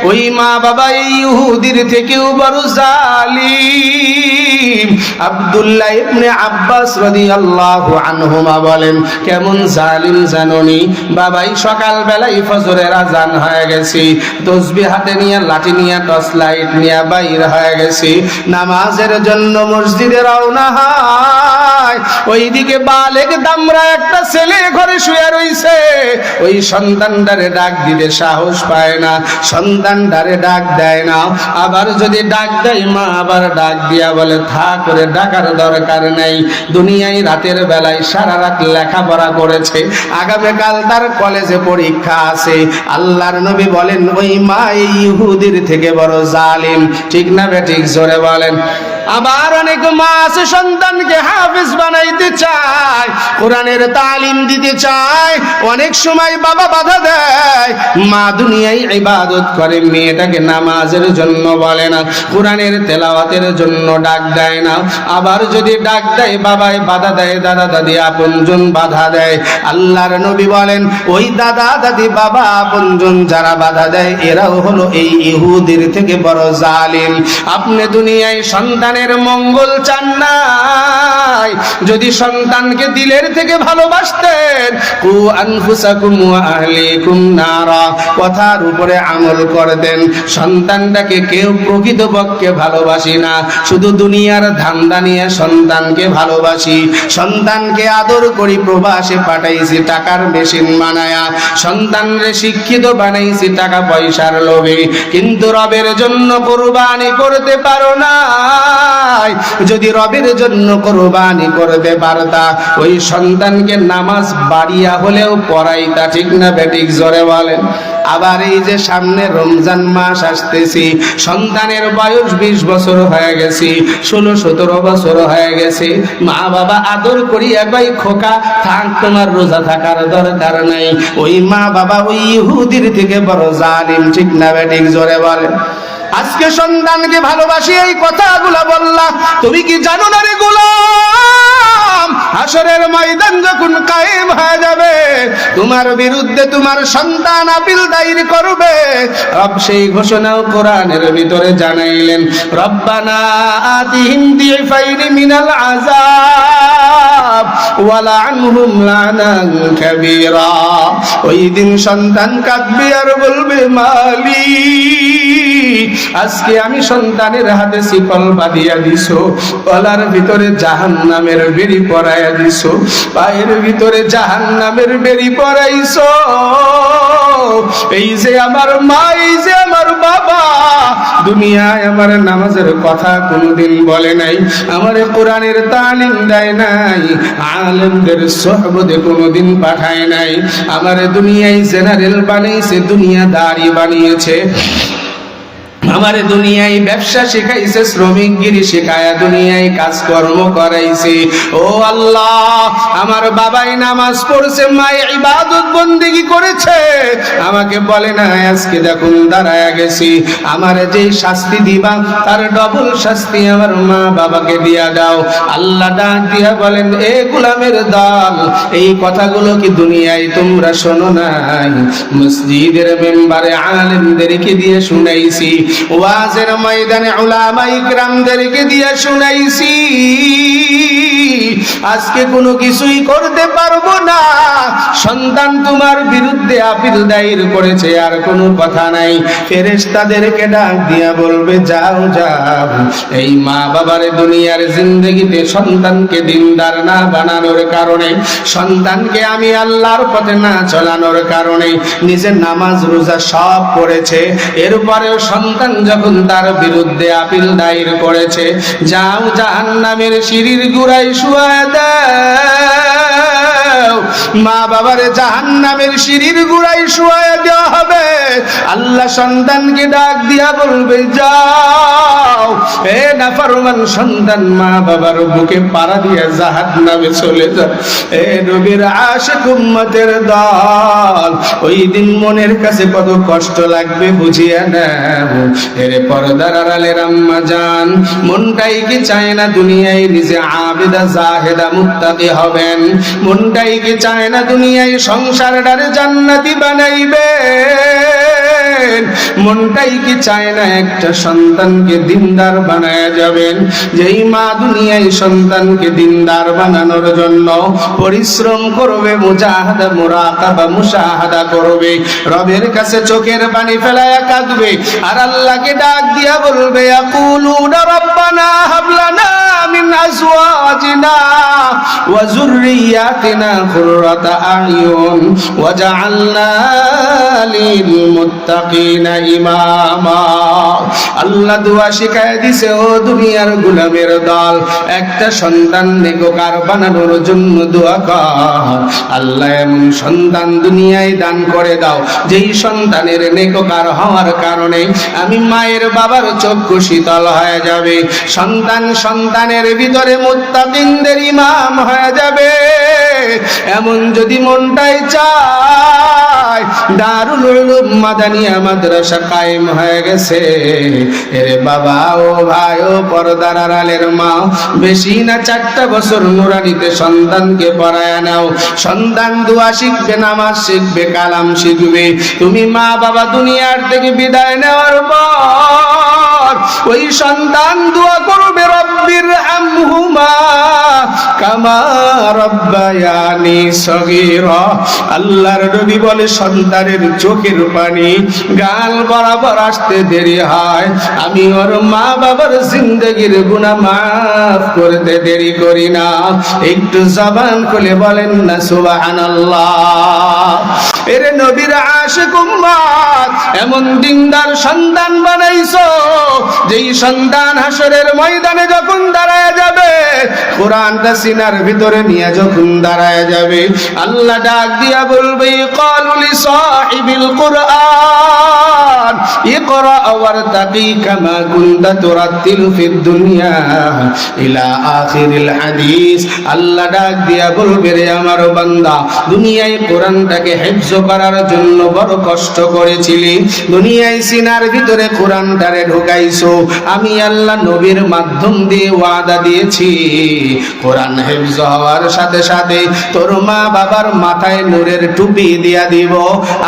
ওই মা বাবা এই ইহুদির থেকেও বড় জালিম। আব্দুল্লাহ ইবনে আব্বাস রাদিয়াল্লাহু আনহুমা বলেন, কেমন জালিম জাননি, বাবাই সকাল বেলায় ফজরের আজান হয়ে গেছে, তসবিহ হাতে নিয়ে লাঠি নিয়ে টর্চ লাইট নিয়ে বাইর হয়ে গেছে নামাজের জন্য মসজিদে রওনা হয়। ওইদিকে বালেক দামরা একটা ছেলে ঘরে শুয়ে রইছে, ওই সন্তানটারে ডাক দিতে সাহস পায় না, সন্তানটারে ডাক দেয় না। আবার যদি ডাক দেয় মা আবার ডাক দিয়া বলে থাক করে ডাকার দরকার নাই, দুনিয়ায় রাতের বেলায় সারা রাত লেখাপড়া করেছে, আগামীকাল তার কলেজে পরীক্ষা আছে। আল্লাহর নবী বলেন ওই মা এই ইহুদির থেকে বড় জালিম। ঠিক না বেঠিক? জোরে বলেন। আবার অনেক মা আছে সন্তানকে হাফেজ বানাইতে চায়, কোরআনের তালিম দিতে চায়, অনেক সময় বাবা বাধা দেয়। মা দুনিয়ায় ইবাদত করে, মেয়েটাকে নামাজের জন্য বলে না, কোরআনের তেলাওয়াতের জন্য ডাক দেয় না। আবার যদি ডাক দেয় বাবাই বাধা দেয়, দাদা দাদি আপনজন বাধা দেয়। আল্লাহর নবী বলেন ওই দাদা দাদি বাবা আপনজন যারা বাধা দেয় এরাও হলো এই ইহুদির থেকে বড় জালিম। আপনি দুনিয়ায় সন্তানের মঙ্গল চান নাই, যদি সন্তানকে দিলের থেকে ভালোবাসতেন, কু আনফুসাকুম ওয়া আহলিকুম নারা, কথার উপরে আমল করতেন। সন্তানটাকে কেউ প্রকৃতপক্ষে ভালোবাসি না, শুধু দুনিয়ার ধান্দা নিয়ে সন্তানকে ভালোবাসি, সন্তানকে আদর করি, প্রবাসে পাঠাইছি টাকার মেশিন বানায়া, সন্তানরে শিক্ষিত বানাইছি টাকা পয়সার লোভে, কিন্তু রবের জন্য কুরবানি করতে পারো না। যদি রবের জন্য কুরবানি করতে পারতা ওই সন্তানকে নামাজ বাড়িয়া হলেও পড়াইতা। ঠিক না বেঠিক? জোরে বলেন। আবার এই যে সামনে রমজান মাস আসতেছি, সন্তানের বয়স 20 বছর হয়ে গেছে, 16-17 বছর হয়ে গেছে, মা বাবা আদর করিয়া কই খোকা থাক, তোমার রোজা থাকার দরকার নাই। ওই মা বাবা ওই ইহুদির থেকে বড় জালিম। ঠিক না বেঠিক? জোরে বলেন। আজকে সন্তানকে ভালোবাসি এই কথাগুলো বললাম, তুমি কি জানো না রে গোলাম, হাসরের ময়দান যখন কায়েম হয়ে যাবে তোমার বিরুদ্ধে তোমার সন্তান আপিল দায়ের করবে। রব সেই ঘোষণাও কোরআনের ভিতরে জানাইলেন, রব্বানা আতিহিম দিফাইনি মিনাল আযাব ওয়া লা'নহুম লা'নান কাবীরা। ওই দিন সন্তান কাঁদবে আর বলবে মালিক, আজকে আমি সন্তানের হাতে শিকল বাঁধিয়া দিছো, গলার ভিতরে জাহান্নামের বেড়ি পরাইয়া দিছো, পায়ের ভিতরে জাহান্নামের বেড়ি পরাইছো। এই যে আমার মা, এই যে আমার বাবা, দুনিয়ায় আমার নামাজের কথা কোনোদিন বলে নাই, আমার কোরআনের তালিম দেয় নাই, আলেমদের সোহবতে কোনোদিন পাঠায় নাই, আমার দুনিয়ায় জেনারেল বানিয়েছে, দুনিয়াদারি বানিয়েছে, আমার দুনিয়ায় ব্যবসা শেখাইছে, শ্রমিকগিরি শেখায়া দুনিয়ায় কাজকর্ম করাইছে। ও আল্লাহ, আমার বাবাই নামাজ পড়ছে, মায়ে ইবাদত বন্দেগী করেছে, আমাকে বলে না আজকে দেখুন দাঁড়ায়া গেছি, আমার যে শাস্তি দিবা তার ডবল শাস্তি আমার মা বাবাকে দিয়া দাও। আল্লাহ ডাক দিয়া বলেন, এ গোলামের দল, এই কথাগুলো কি দুনিয়ায় তোমরা শোনো নাই? মসজিদের মেম্বারে আলেমদেরকে দিয়ে শুনাইছি, ওয়াজের ময়দানে উলামা ইকরামদেরকে দিয়ে শুনাইছি, আজকে কোনো কিছুই করতে পারবো না। সন্তান তোমার বিরুদ্ধে আপিল দায়ের করেছে, আর কোনো কথা নাই, ফেরেশতাদেরকে ডাক দিয়া বলবে যাও যাও, এই মা বাবার দুনিয়ার জিন্দেগিতে সন্তানকে দিনদার না বানানোর কারণে, সন্তানকে আমি আল্লাহর পথে না চলানোর কারণে নিজের নামাজ রোজা সব করেছে, এরপরেও সন্তান যখন তার বিরুদ্ধে আপিল দায়ের করেছে, যাও জাহান্নামের সিঁড়ির গুড়ায় শুয়া দাও, মা বাবারে জাহান্নামের সিঁড়ির গুড়ায় শুয়ায় দেওয়া হবে। আল্লাহ সন্তানকে ডাক দিয়া বলবে, যাও হে নাফরমান সন্তান, মা বাবার বুকে পাড়া দিয়ে জাহান্নামে চলে যা। এ নবীর আশিক উম্মতের দল, ওই দিন মনের কাছে কত কষ্ট লাগবে বুঝিয়া নাও। এর পর্দার আড়ালের আম্মা জান, মনটাই কি চায় না দুনিয়ায় নিজে আবেদা জাহেদা মুত্তাকি হবেন? মনটাই কি চায় না দুনিয়ায় সংসারটারে জান্নাতি বানাইবে? মনটাই কি চায় না একটা সন্তানকে দিনদার বানায়া যাবেন? যেই মা দুনিয়ায় সন্তানকে দিনদার বানানোর জন্য পরিশ্রম করবে, মুজাহাদা মুরাকাবা মুশাহাদা করবে, রবের কাছে চোখের পানি ফেলায়া কাঁদবে, আর আল্লাহকে ডাক দিয়া বলবে, ইয়াকুলুনা রাব্বানা হাব লানা মিন আজওয়াজিনা ওয়া যুররিয়াতিনা কুররাতা আয়ুন ওয়াজআলনা লিল মুত্তাকিনা ইমামা। আল্লাহ দোয়া শিখায় দিছে, ও দুনিয়ার গোলামের দল, একটা সন্তান নেককার বানানোর জন্য দোয়া কর। আল্লাহ এমন সন্তান দুনিয়ায় দান করে দাও, যেই সন্তানের নেককার হওয়ার কারণে আমি মায়ের বাবার চক্ষু শীতল হয়ে যাবে, সন্তান সন্তানের ভিতরে মুত্তাকিনদের ইমাম হয়ে যাবে। এমন যদি মনটাই চায়, দারুল উলুম মাদানিয়া মাদ্রাসা কায়েম হয়ে গেছে। এরে বাবা ও ভাই ও পর্দার আড়ালের মা, বেশি না 4টা বছর নুরানিতে সন্তানকে পড়ায় নাও। সন্তান দোয়া শিখবে, নামাজ শিখবে, কালাম শিখবে। তুমি মা বাবা দুনিয়ার থেকে বিদায় নেওয়ার পর ওই সন্তান দোয়া করবে, রব্বির হামহুমা কামা রব্বায়ানি সগীরা। আল্লাহর নবী বলে, সন্তানের চোখের পানি গাল বরাবর আসতে দেরি হয়, আমি ওর মা বাবার জিন্দেগির গুনাহ মাফ করতে দেরি করি না। একটু জবান খুলে বলেন না সুবহানাল্লাহ। এর নবীর আশিক উম্মত, এমন দিনদার সন্তান বানাইছো, যেই সন্তান হাসরের ময়দানে যখন দাঁড়ায় যাবে, কোরআনটা সিনার ভিতরে নিয়ে যখন দাঁড়ায় যাবে, আল্লাহ ডাক দিয়া বলবে, ক্বালু লিসাহিবিল কুরআন ইকরা ওয়ারতাকি কামা কুনতা তুরাতিলু ফিদ দুনিয়া ইলা আখিরিল হাদিস। আল্লাহ ডাক দিয়া বলবে, রে আমার বান্দা, দুনিয়ায় কোরআনটাকে হিফজ করার জন্য বড় কষ্ট করেছিলি, দুনিয়ায় সিনার ভিতরে কোরআনটারে ঢুকাইছো, আমি আল্লাহ নবীর মাধ্যম দিয়ে ওয়াদা দিয়েছি, কোরআন হিফজ হওয়ার সাথে সাথে তোর মা বাবার মাথায় নূরের টুপি দিয়া দিব।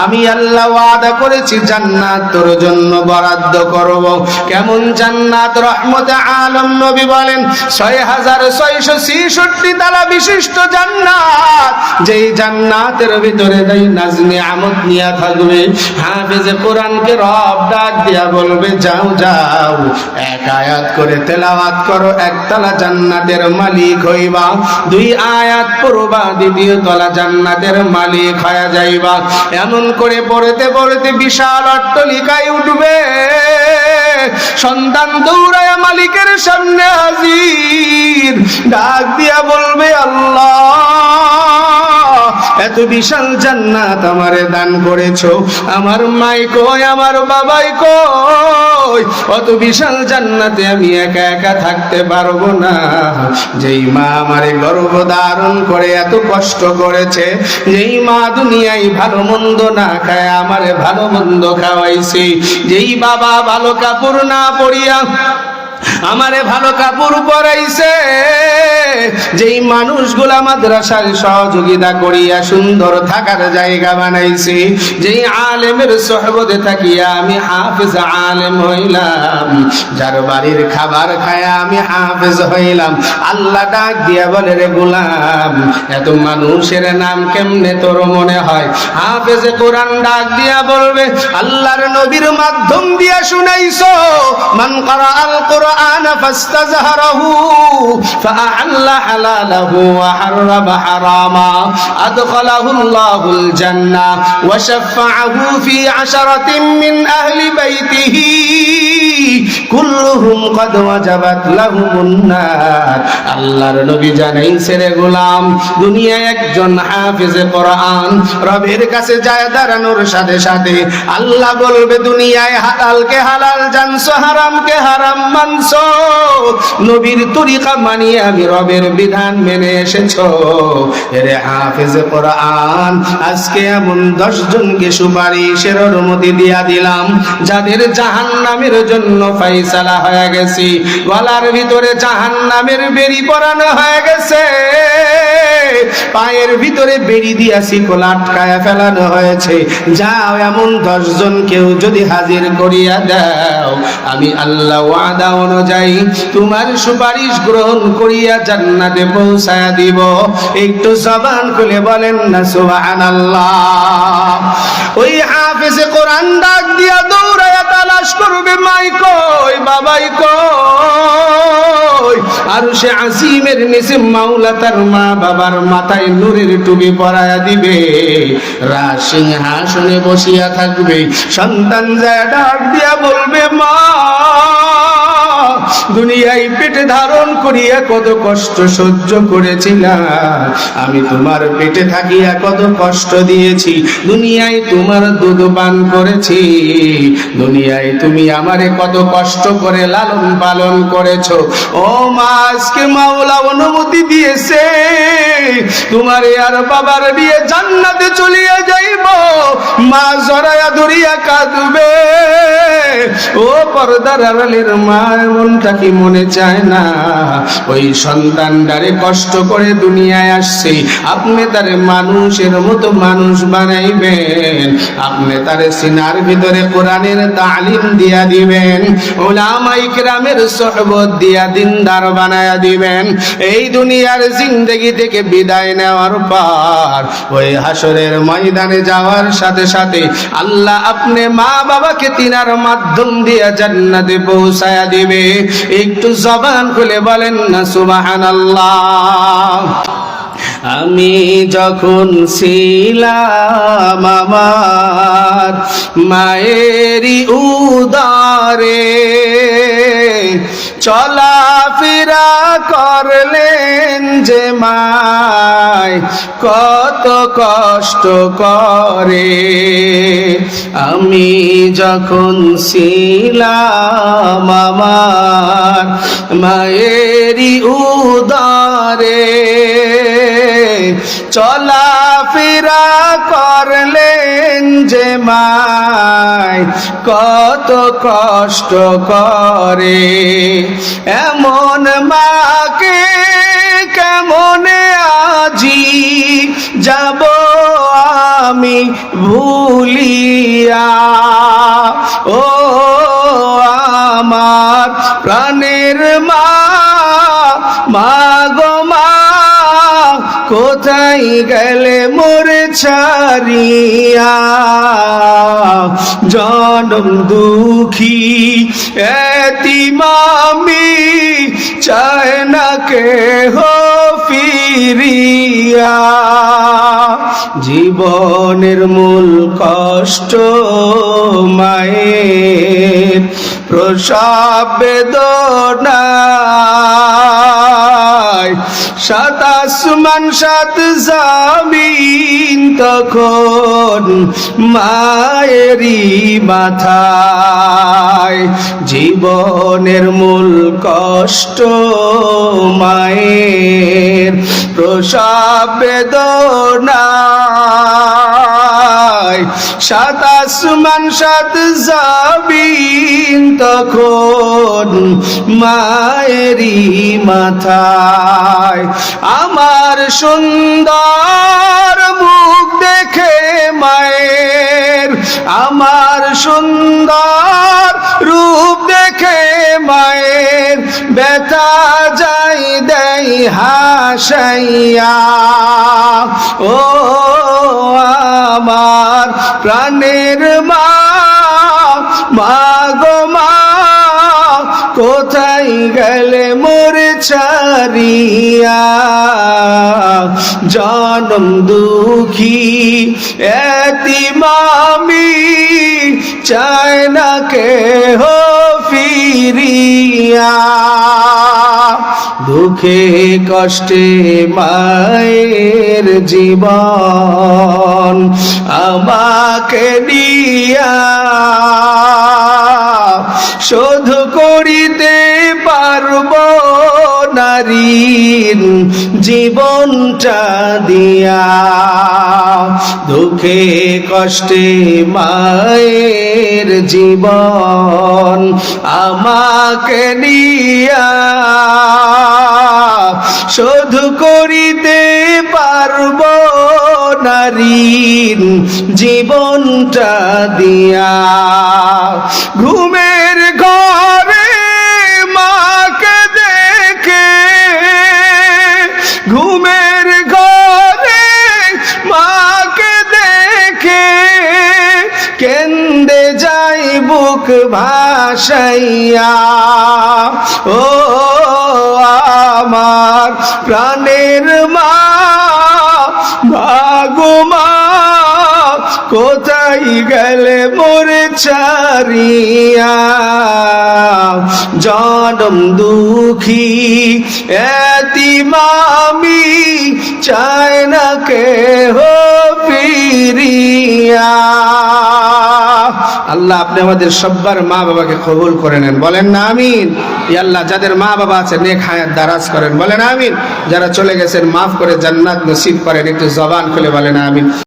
আমি আল্লাহ ওয়াদা করেছি জান্নাত তোর জন্য বরাদ্দ করব। কেমন জান্নাত? রহমতে আলম নবী বলেন, 6666 তালা বিশিষ্ট জান্নাত, যেই জান্নাতের ভিতরে দেই নাজ নিয়ামত নিয়া থাকবে। হাফেজে কোরআনকে রব ডাক দিয়া বলবে, যাও যাও, এক আয়াত করে তেলাওয়াত করো, একতলা জান্নাতের মালিক হইবা। 2 আয়াত পড়বা, 2য় তলা জান্নাতের মালিক হয়ে যাইবা। এমন করে পড়তে পড়তে বিশাল অট্টালিকায় উঠবে, সন্তান দৌড়ায় মালিকের সামনে হাজির, ডাক দিয়া বলবে, আল্লাহ এত বিশাল জান্নাত আমারে দান করেছো, আমার মাই কই, আমার বাবাই কই? অত বিশাল জান্নাতে আমি একা একা থাকতে পারবো না। যেই মা আমারে গর্ভ ধারণ করে এত কষ্ট করেছে, যেই মা দুনিয়ায় ভালো মন্দ না খায় আমারে ভালো মন্দ খাওয়াইছে, যেই বাবা ভালো কাপড় না পরিয়া আমারে ভালো কাপড় পরাইছে, যেই মানুষগুলা মাদ্রাসার সহযোগিতা করিয়া সুন্দর থাকার জায়গা বানাইছে, যেই আলেমের সোহবতে থাকিয়া আমি হাফেজ আলেম হইলাম, যার বাড়ির খাবার খায়া আমি হাফেজ হইলাম, আল্লাহ ডাক দিয়া বলে, রে গোলাম, এত মানুষের নাম কেমনে তোর মনে হয়? হাফেজে কোরআন ডাক দিয়া বলবে, আল্লাহর নবীর মাধ্যম দিয়া শুনাইছো, মান ক্বারা আল কুরআন ফাস্তাযহারাহু ফাআল্লাহা হালালাহু ওয়া হাররামা হারামা আদখালাহু আল্লাহুল জান্নাহ ওয়া শাফাআহু ফি আশারাতিন মিন আহলি বাইতিহি কুল্লুহুম ক্বাদ ওয়াজাবাত লাহুমুন নার। আল্লাহর নবী জানাইছেন রে গোলাম, দুনিয়ায় একজন হাফেজে কোরআন রবের কাছে যায় দাঁড়ানোর সাথে সাথে আল্লাহ বলবে, দুনিয়ায় হালালকে হালাল জানছো, হারামকে হারাম মানছো, নবীর তরিকা মানিয়ে আমি রবের বিধান মেনে এসেছো। এরে হাফেজে কোরআন, আজকে এমন 10 জনকে সুপারিশের অনুমতি দিয়া দিলাম যাদের জাহান্নামের জন্য ফাইসালা হয়ে গেছে, গলার ভিতরে জাহান্নামের বেড়ি পরানো হয়ে গেছে, পায়ের ভিতরে বেড়ি দিয়া শিকল আটকায়া ফেলানো হয়েছে। যাও এমন 10 জন কেউ যদি হাজির করিয়া দাও, আমি আল্লাহ ওয়াদা অনুযায়ী তোমার সুপারিশ গ্রহণ করিয়া জান্নাতে পৌঁছায়া দিব। একটু জবান খুলে বলেন না সুবহানাল্লাহ। ওই হাফেজে কোরআন ডাক দিয়া দৌড়ায়া তালাশ করবে, মাই কই, বাবাই কই। আরশে আসিমের নিচে মাওলা তার মা বাবার মাথায় নূরের টুপি পরায়া দিবে, রাজ সিংহাসনে বসিয়া থাকবে। সন্তান যায় ডাক দিয়া বলবে, মা দুনিয়ায় পেটে ধারণ করিয়া কত কষ্ট সহ্য করেছিলাম, আমি তোমার পেটে থাকিয়া কত কষ্ট দিয়েছি, দুনিয়ায় তোমার দুধ পান করেছি, দুনিয়ায় তুমি আমারে কত কষ্ট করে লালন পালন করেছো। ও মা, আজকে মাওলা অনুমতি দিয়েছে তোমারে আর বাবার নিয়ে জান্নাতে চলিয়া যাইব। মা জড়ায়া ধরিয়া কাঁদবে। ও পর্দার আড়ালের মা, এমনটা কি মনে চায় না ওই সন্তানটারে কষ্ট করে দুনিয়ায় আসছে, আপনি তারে মানুষের মতো মানুষ বানাইবেন, আপনি তারে সিনার ভিতরে কোরআনের তালিম দিয়া দিবেন, উলামায়ে কেরামের সোহবত দিয়া দিনদার বানায়া দিবেন। এই দুনিয়ার জিন্দেগি থেকে বিদায় নেওয়ার পর ওই হাসরের ময়দানে যাওয়ার সাথে সাথে আল্লাহ আপনি মা বাবাকে তিনার মাধ্যম দিয়া জান্নাতে পৌঁছায়া দিবে। একটু জবান খুলে বলেন না সুবহানাল্লাহ। আমি যখন ছিলাম আমার মায়েরই উদরে, চলাফেরা করলেন যে মায় কত কষ্ট করে। আমি যখন ছিলাম আমার মায়েরই উদরে, চলাফেরা করলেন যে মায় কত কষ্ট করে। এমন মাকে কেমনে আজি যাব আমি ভুলিয়া, ও আমার প্রাণের মা, মা গো মা, কোথায় গেলে মোরে ছাড়িয়া। জনম দুঃখী এতিম আমি, চায় না কেহ ফিরিয়া। জীবনের মূল কষ্ট মায়ের প্রসব বেদনায়, সাত আসমান সাত জমিন তখন মায়েরই মাথায়। জীবনের মূল কষ্ট মায়ের প্রসব বেদনায়, সাত আসমান সাত জমিন তখন মায়েরই মাথায়। আমার সুন্দর মুখ দেখে মায়ের, আমার সুন্দর রূপ দেখে মায়ের ব্যথা যাই দেই হাসাইয়া। ও আমার প্রাণের মা, মা গো মা, কোথায় গেলে মোরে ছাড়িয়া। জনম দুঃখী এতিম আমি, চায় না কেহ ফিরিয়া। দুঃখে কষ্টে মায়ের জীবন আমাকে দিয়া, শোধ করিতে পারব নারীর জীবনটা দিয়া। দুঃখে কষ্টে মায়ের জীবন আমাকে নিয়া, শোধ করিতে পারব নারীর জীবনটা দিয়া। ঘুমের ঘরে মাকে দেখে, ঘুমের ঘরে মাকে দেখে, কেন্দে যাই বুক ভাসাইয়া। ও আমার প্রাণের মা, ভাগো মা, কোথায় গেলে মোরে ছাড়িয়া। জনম দুঃখী এতিম আমি, চায় না কেহ ফিরিয়া। আল্লাহ আপনি আমাদের সবার মা বাবাকে কবুল করে নেন, বলেন না আমিন। ইয়া আল্লাহ যাদের মা বাবা আছে নেক হায়াত দারাজ করেন, বলেন আমিন। যারা চলে গেছেন মাফ করে জান্নাত নসিব করেন, একটু জবান খুলে বলেন আমিন।